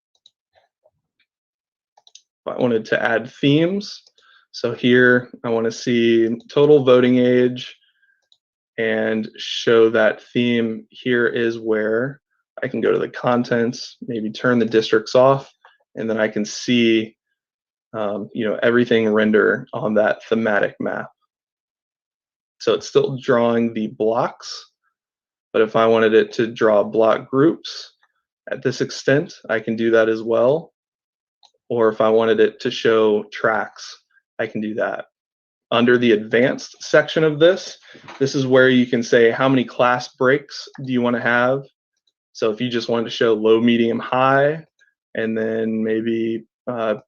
I wanted to add themes. So here I want to see total voting age and show that theme. Here is where I can go to the contents, maybe turn the districts off, and then I can see everything render on that thematic map. So it's still drawing the blocks, but if I wanted it to draw block groups at this extent, I can do that as well. Or if I wanted it to show tracks, I can do that. Under the advanced section of this is where you can say how many class breaks do you want to have. So if you just wanted to show low, medium, high, and then maybe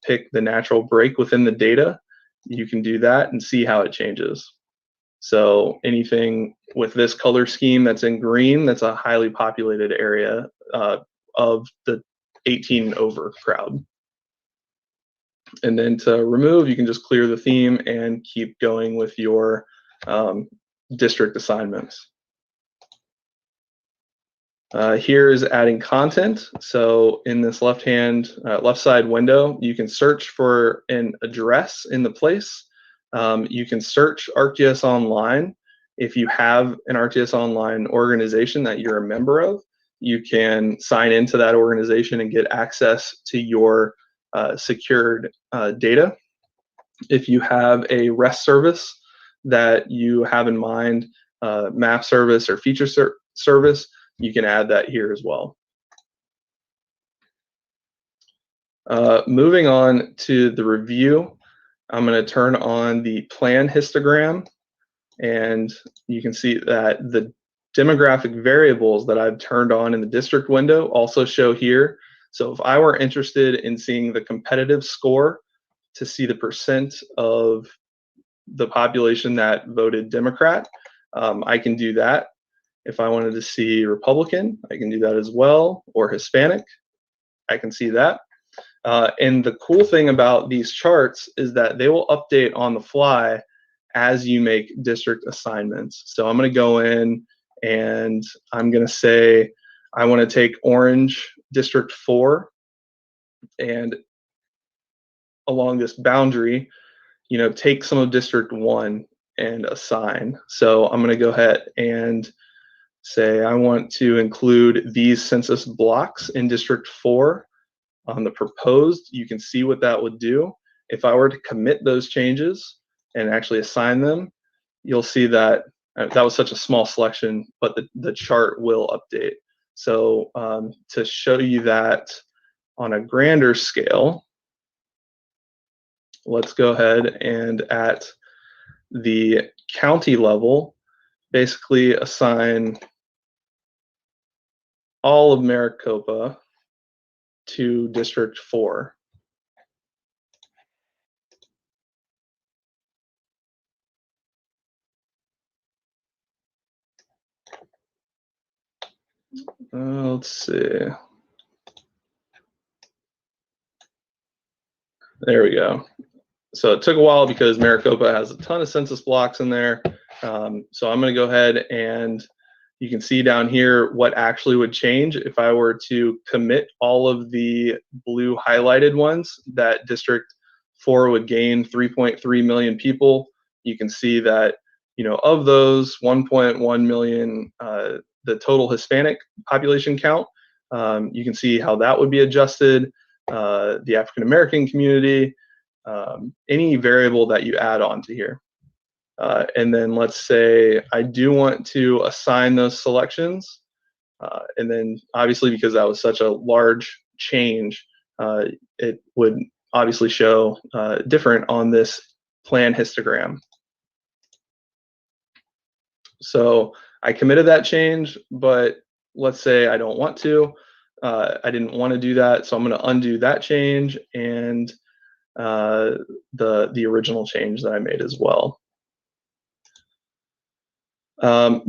pick the natural break within the data, you can do that and see how it changes. So anything with this color scheme that's in green, that's a highly populated area of the 18 and over crowd. And then to remove, you can just clear the theme and keep going with your district assignments. Here is adding content. So in this left side window, you can search for an address in the place. You can search ArcGIS Online. If you have an ArcGIS Online organization that you're a member of, you can sign into that organization and get access to your secured data. If you have a REST service that you have in mind, map service or feature service, you can add that here as well. Moving on to the review, I'm going to turn on the plan histogram, and you can see that the demographic variables that I've turned on in the district window also show here. So if I were interested in seeing the competitive score to see the percent of the population that voted Democrat, I can do that. If I wanted to see Republican, I can do that as well, or Hispanic, I can see that. And the cool thing about these charts is that they will update on the fly as you make district assignments. So I'm going to go in and I'm going to say I want to take Orange District 4 and along this boundary, take some of District 1 and assign. So I'm going to go ahead and say I want to include these census blocks in District 4 on the proposed. You can see what that would do. If I were to commit those changes and actually assign them, you'll see that that was such a small selection, but the chart will update. So to show you that on a grander scale, let's go ahead and at the county level, basically assign all of Maricopa to District 4. Let's see. There we go. So it took a while because Maricopa has a ton of census blocks in there. So I'm going to go ahead and you can see down here what actually would change if I were to commit all of the blue highlighted ones. That District 4 would gain 3.3 million people. You can see that, of those 1.1 million, the total Hispanic population count, you can see how that would be adjusted. the African American community, any variable that you add onto here. And then let's say I do want to assign those selections. And then obviously, because that was such a large change, it would obviously show different on this plan histogram. So I committed that change, but let's say I don't want to. I didn't want to do that, so I'm going to undo that change and the original change that I made as well.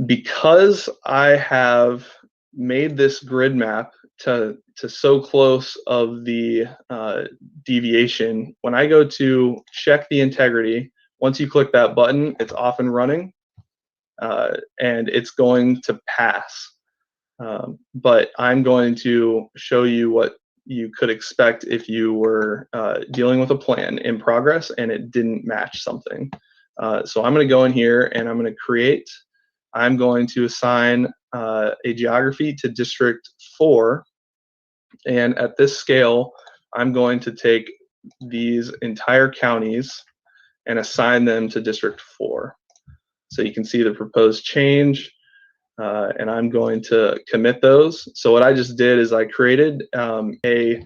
Because I have made this grid map to so close of the deviation, when I go to check the integrity, once you click that button, it's off and running, and it's going to pass. But I'm going to show you what you could expect if you were dealing with a plan in progress and it didn't match something. So I'm going to go in here and I'm going to create. I'm going to assign a geography to District 4. And at this scale, I'm going to take these entire counties and assign them to District 4. So you can see the proposed change. And I'm going to commit those. So what I just did is I created I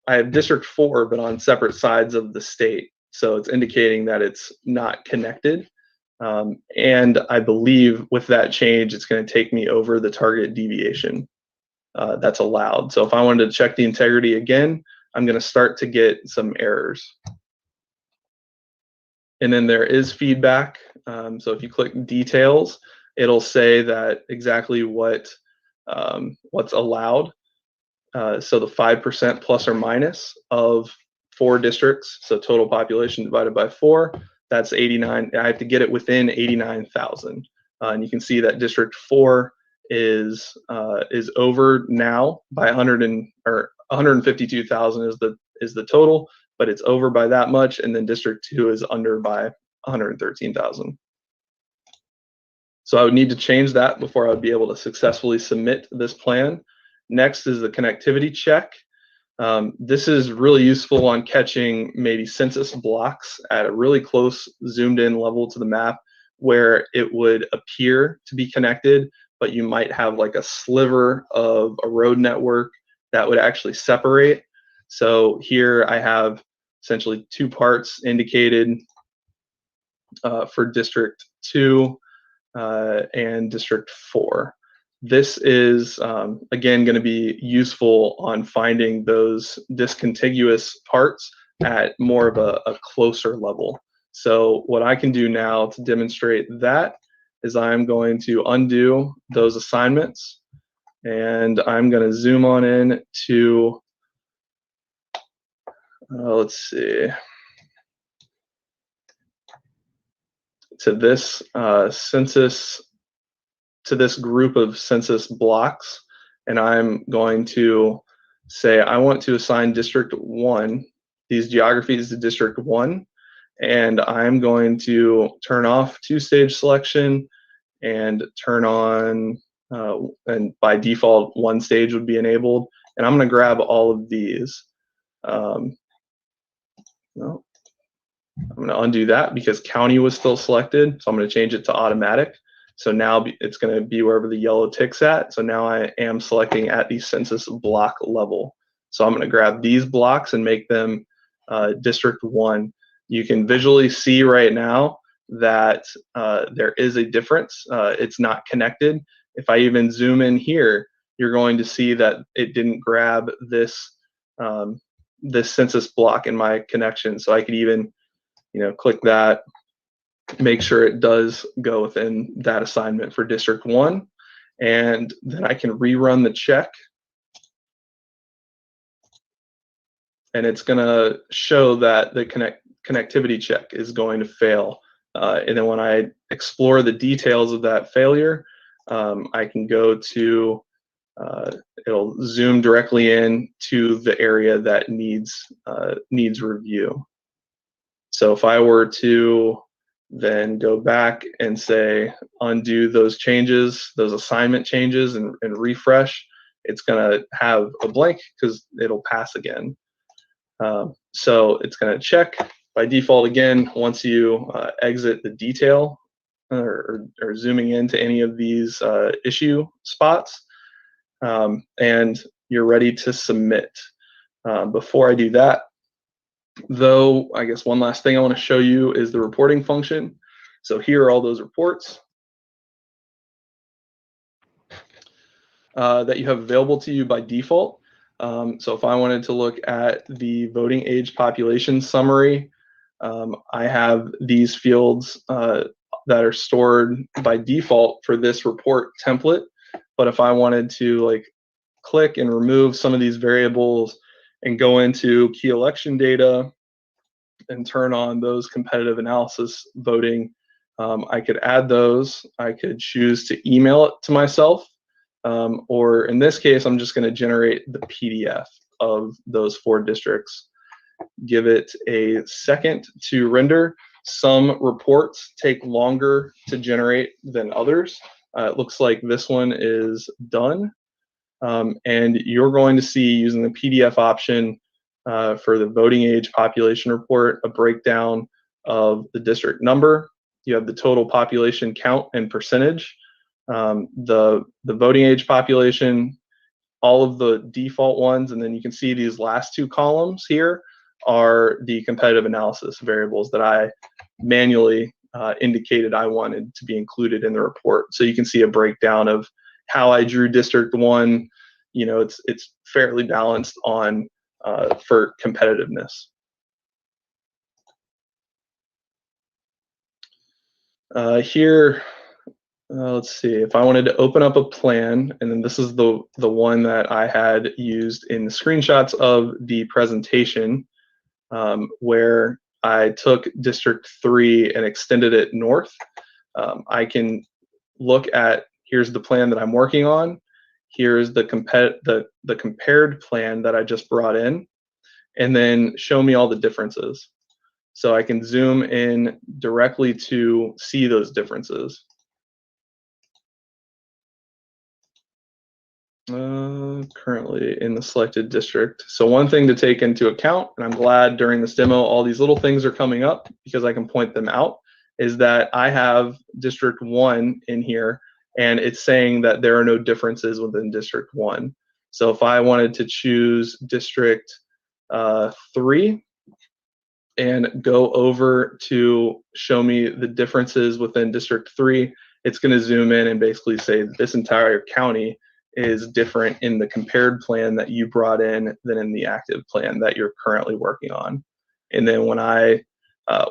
have District 4, but on separate sides of the state. So it's indicating that it's not connected. And I believe with that change, it's going to take me over the target deviation that's allowed. So if I wanted to check the integrity again, I'm going to start to get some errors. And then there is feedback. So if you click details, it'll say that exactly what's allowed. So the 5% plus or minus of 4 districts, so total population divided by 4, that's 89. I have to get it within 89,000. And you can see that District 4 is over now by 152,000 is the total, but it's over by that much, and then District 2 is under by 113,000. So I would need to change that before I would be able to successfully submit this plan. Next is the connectivity check. This is really useful on catching maybe census blocks at a really close zoomed in level to the map where it would appear to be connected, but you might have like a sliver of a road network that would actually separate. So here I have essentially 2 parts indicated for District 2 and District 4. This is, again, going to be useful on finding those discontiguous parts at more of a closer level. So what I can do now to demonstrate that is I'm going to undo those assignments, and I'm going to zoom on in to, let's see, to this census, to this group of census blocks, and I'm going to say I want to assign District 1, these geographies to District 1, and I'm going to turn off 2-stage selection and turn on, and by default, 1 stage would be enabled, and I'm going to grab all of these. No. I'm going to undo that because county was still selected, so I'm going to change it to automatic. So now it's going to be wherever the yellow tick's at. So now I am selecting at the census block level. So I'm going to grab these blocks and make them District 1. You can visually see right now that there is a difference. It's not connected. If I even zoom in here, you're going to see that it didn't grab this this census block in my connection. So I could even, click that, make sure it does go within that assignment for District 1, and then I can rerun the check, and it's going to show that the connectivity check is going to fail. And then when I explore the details of that failure, I can go to, it'll zoom directly in to the area that needs review. So if I were to then go back and say undo those changes, those assignment changes, and refresh, it's going to have a blank because it'll pass again. So it's going to check by default again once you exit the detail or zooming into any of these issue spots, and you're ready to submit. Before I do that, though, I guess one last thing I want to show you is the reporting function. So here are all those reports that you have available to you by default. So if I wanted to look at the voting age population summary, I have these fields that are stored by default for this report template. But if I wanted to like click and remove some of these variables and go into key election data and turn on those competitive analysis voting, I could add those. I could choose to email it to myself, or in this case, I'm just going to generate the PDF of those 4 districts. Give it a second to render. Some reports take longer to generate than others. It looks like this one is done. And you're going to see, using the PDF option for the voting age population report, a breakdown of the district number. You have the total population count and percentage, the voting age population, all of the default ones, and then you can see these last 2 columns here are the competitive analysis variables that I manually indicated I wanted to be included in the report. So you can see a breakdown of how I drew District 1. You know, it's fairly balanced on for competitiveness. Here, let's see, if I wanted to open up a plan, and then this is the one that I had used in the screenshots of the presentation, where I took District 3 and extended it north. I can look at, here's the plan that I'm working on. Here's the compared plan that I just brought in, and then show me all the differences. So I can zoom in directly to see those differences. Currently in the selected district. So one thing to take into account, and I'm glad during this demo all these little things are coming up because I can point them out, is that I have District 1 in here, and it's saying that there are no differences within District 1. So if I wanted to choose District 3 and go over to show me the differences within District 3, it's going to zoom in and basically say this entire county is different in the compared plan that you brought in than in the active plan that you're currently working on. And then when I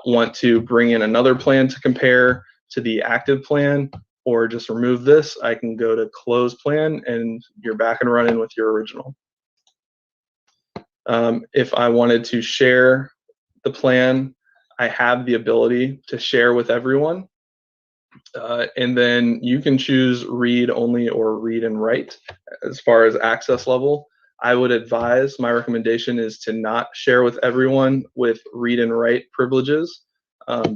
want to bring in another plan to compare to the active plan, or just remove this, I can go to close plan and you're back and running with your original. If I wanted to share the plan, I have the ability to share with everyone. And then you can choose read only or read and write as far as access level. I would advise, my recommendation is to not share with everyone with read and write privileges,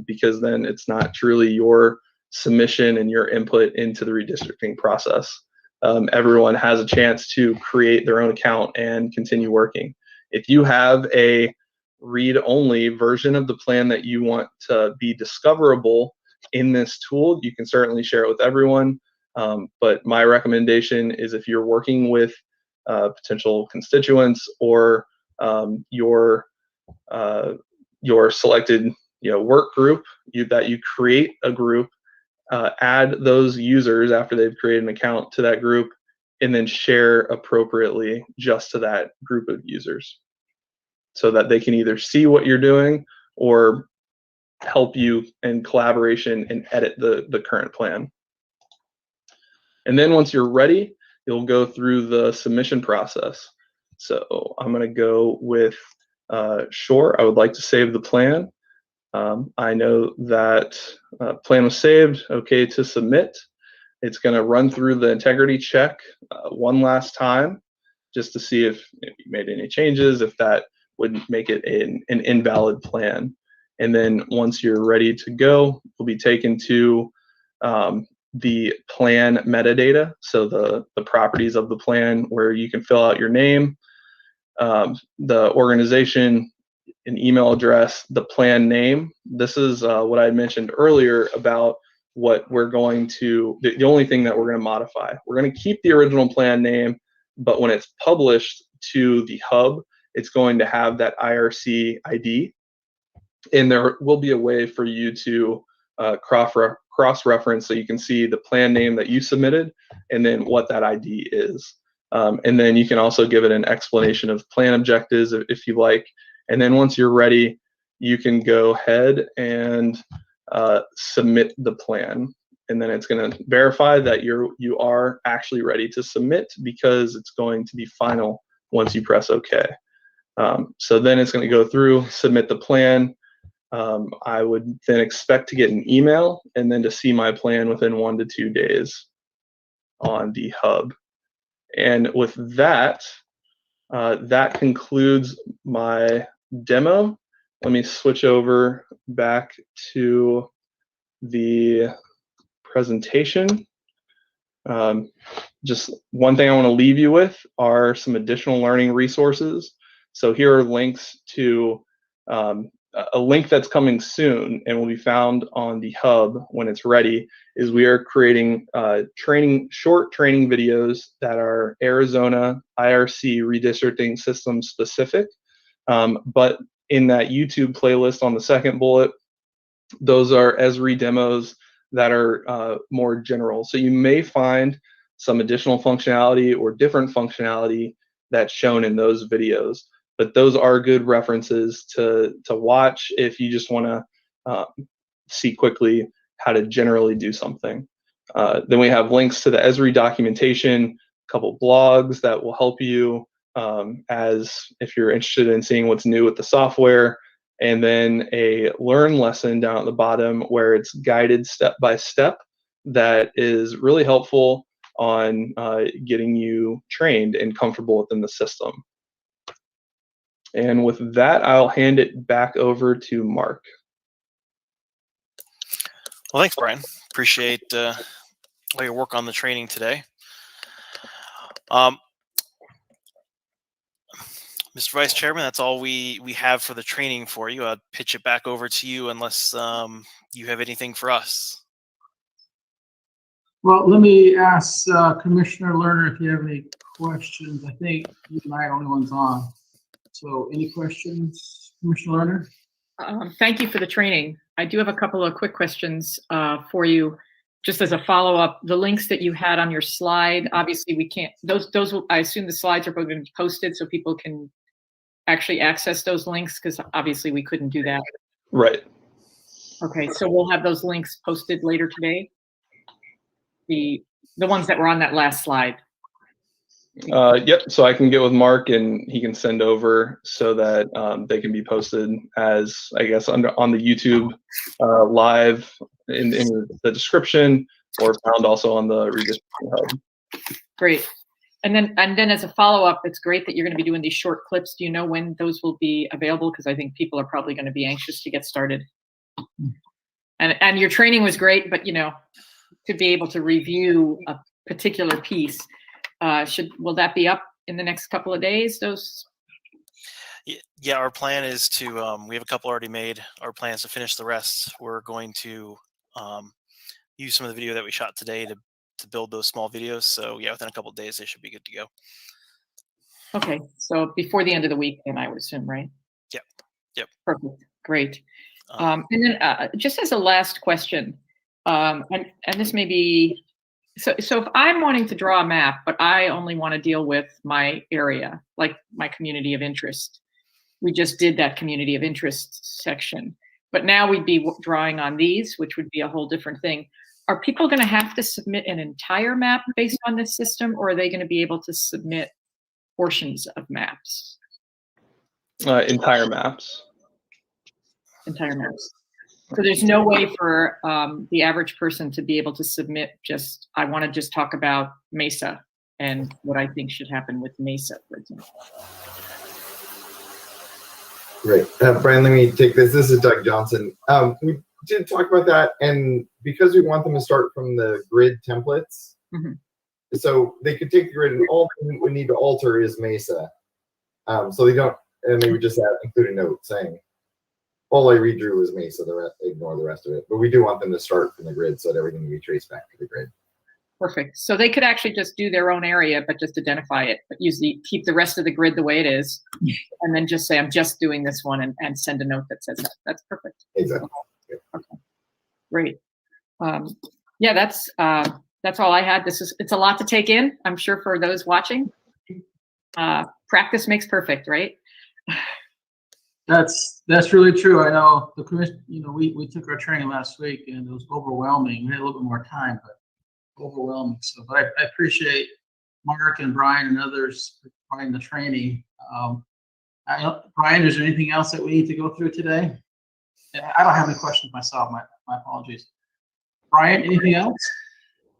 because then it's not truly your submission and your input into the redistricting process. Everyone has a chance to create their own account and continue working. If you have a read-only version of the plan that you want to be discoverable in this tool, you can certainly share it with everyone. But my recommendation is, if you're working with potential constituents or your selected work group, that you create a group, add those users after they've created an account to that group, and then share appropriately just to that group of users, so that they can either see what you're doing or help you in collaboration and edit the current plan. And then once you're ready, you'll go through the submission process. So I'm going to go with sure, I would like to save the plan. I know that plan was saved. Okay to submit. It's going to run through the integrity check one last time, just to see if you made any changes, if that would make it an invalid plan. And then once you're ready to go, you'll be taken to the plan metadata, so the properties of the plan where you can fill out your name, the organization, an email address, the plan name. This is what I mentioned earlier about what we're going to, the only thing that we're going to modify. We're going to keep the original plan name, but when it's published to the hub, it's going to have that IRC ID. And there will be a way for you to cross-reference so you can see the plan name that you submitted and then what that ID is. And then you can also give it an explanation of plan objectives if you like. And then once you're ready, you can go ahead and submit the plan. And then it's going to verify that you are actually ready to submit, because it's going to be final once you press OK. So then it's going to go through, submit the plan. I would then expect to get an email and then to see my plan within 1 to 2 days on the hub. And with that, that concludes my demo. Let me switch over back to the presentation. Just one thing I want to leave you with are some additional learning resources. So here are links to a link that's coming soon and will be found on the hub when it's ready. Is we are creating short training videos that are Arizona IRC redistricting system specific. But in that YouTube playlist on the second bullet, those are ESRI demos that are more general. So you may find some additional functionality or different functionality that's shown in those videos. But those are good references to watch if you just want to see quickly how to generally do something. Then we have links to the ESRI documentation, a couple blogs that will help you as if you're interested in seeing what's new with the software, and then a learn lesson down at the bottom where it's guided step by step that is really helpful on getting you trained and comfortable within the system. And with that, I'll hand it back over to Mark. Well, thanks, Brian. Appreciate all your work on the training today. Mr. Vice Chairman, that's all we have for the training for you. I'll pitch it back over to you unless you have anything for us. Well, let me ask Commissioner Lerner if you have any questions. I think you and I are the only ones on. So any questions, Commissioner Lerner? Thank you for the training. I do have a couple of quick questions for you. Just as a follow-up, the links that you had on your slide, obviously we can't, those will, I assume the slides are going to be posted so people can actually access those links, because obviously we couldn't do that. Right. Okay, so we'll have those links posted later today? The ones that were on that last slide. Yep, so I can get with Mark and he can send over so that they can be posted as, I guess, on the YouTube live in the description, or found also on the Redistricting Hub. Great. And then as a follow-up, it's great that you're going to be doing these short clips. Do you know when those will be available? Because I think people are probably going to be anxious to get started. And your training was great, but you know, to be able to review a particular piece, will that be up in the next couple of days? Those? Yeah, our plan is to, we have a couple already made. Our plan is to finish the rest. We're going to use some of the video that we shot today to build those small videos. So yeah, within a couple of days, they should be good to go. Okay, so before the end of the week, then I would assume, right? Yep. Yep. Perfect. Great. And then just as a last question, and this may be, so if I'm wanting to draw a map, but I only want to deal with my area, like my community of interest. We just did that community of interest section, but now we'd be drawing on these, which would be a whole different thing. Are people going to have to submit an entire map based on this system, or are they going to be able to submit portions of maps? Entire maps. Entire maps. So there's no way for the average person to be able to submit just, I want to just talk about Mesa and what I think should happen with Mesa, for example. Great. Brian, let me take this. This is Doug Johnson. did talk about that, and because we want them to start from the grid templates, so they could take the grid, and all we need to alter is Mesa. So they don't, and they would just include a note saying, all I redrew was Mesa, ignore the rest of it. But we do want them to start from the grid so that everything can be traced back to the grid. Perfect. So they could actually just do their own area, but just identify it, but keep the rest of the grid the way it is, and then just say, I'm just doing this one, and send a note that says that. That's perfect. Exactly. Okay. Great. Yeah, that's all I had. It's a lot to take in, I'm sure, for those watching. Practice makes perfect, right? That's really true. I know the commission, we took our training last week and it was overwhelming. We had a little bit more time, but overwhelming. So, but I appreciate Mark and Brian and others providing the training. Brian, is there anything else that we need to go through today? I don't have any questions myself. My apologies. Brian, anything else?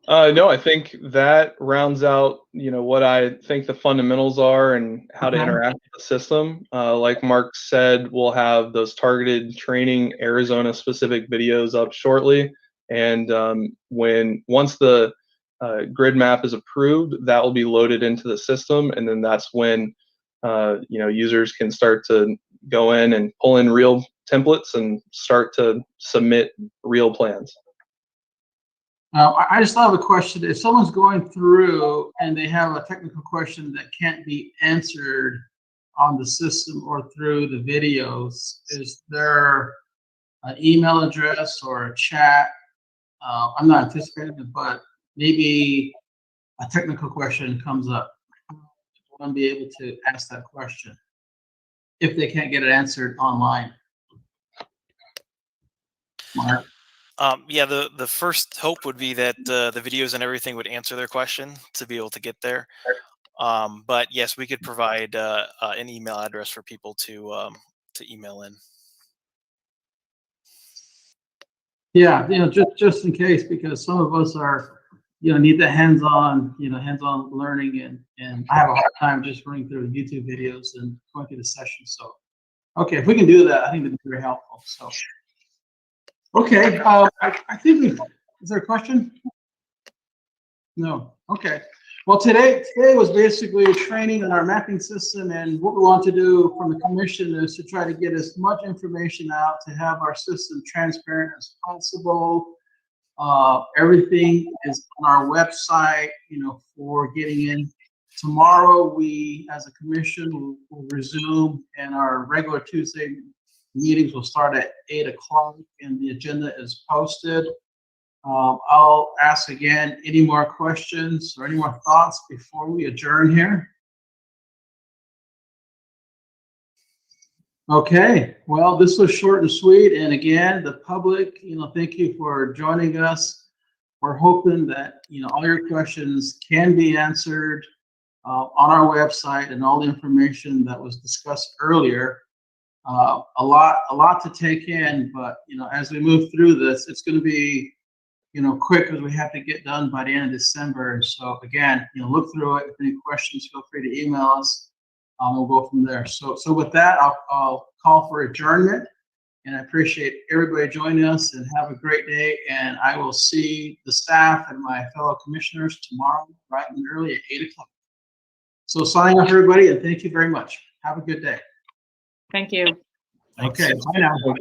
No, I think that rounds out, what I think the fundamentals are and how to interact with the system. Like Mark said, we'll have those targeted training Arizona specific videos up shortly. And once the grid map is approved, that will be loaded into the system. And then that's when, users can start to go in and pull in real templates and start to submit real plans. I just have a question. If someone's going through and they have a technical question that can't be answered on the system or through the videos, is there an email address or a chat? I'm not anticipating it, but maybe a technical question comes up. I want to be able to ask that question if they can't get it answered online. Mark? Yeah, the first hope would be that the videos and everything would answer their question to be able to get there. But yes, we could provide an email address for people to email in. Yeah, just in case, because some of us are, need the hands-on learning, and I have a hard time just running through YouTube videos and going through the session. So, okay, if we can do that, I think that'd be very helpful. So, okay, I think is there a question? No. Okay. Well, today was basically training on our mapping system, and what we want to do from the commission is to try to get as much information out to have our system transparent as possible. Everything is on our website, for getting in. Tomorrow, we, as a commission, will resume, and our regular Tuesday meetings will start at 8 o'clock, and the agenda is posted. I'll ask again, any more questions or any more thoughts before we adjourn here? Okay, well, this was short and sweet. And again, the public, thank you for joining us. We're hoping that, all your questions can be answered on our website, and all the information that was discussed earlier. A lot to take in, but, as we move through this, it's going to be, quick, because we have to get done by the end of December. And so again, look through it. If any questions, feel free to email us. We'll go from there. So with that, I'll call for adjournment, and I appreciate everybody joining us, and have a great day. And I will see the staff and my fellow commissioners tomorrow, bright and early at 8 o'clock. So signing off, everybody, and thank you very much. Have a good day. Thank you. Okay, bye now. Bye.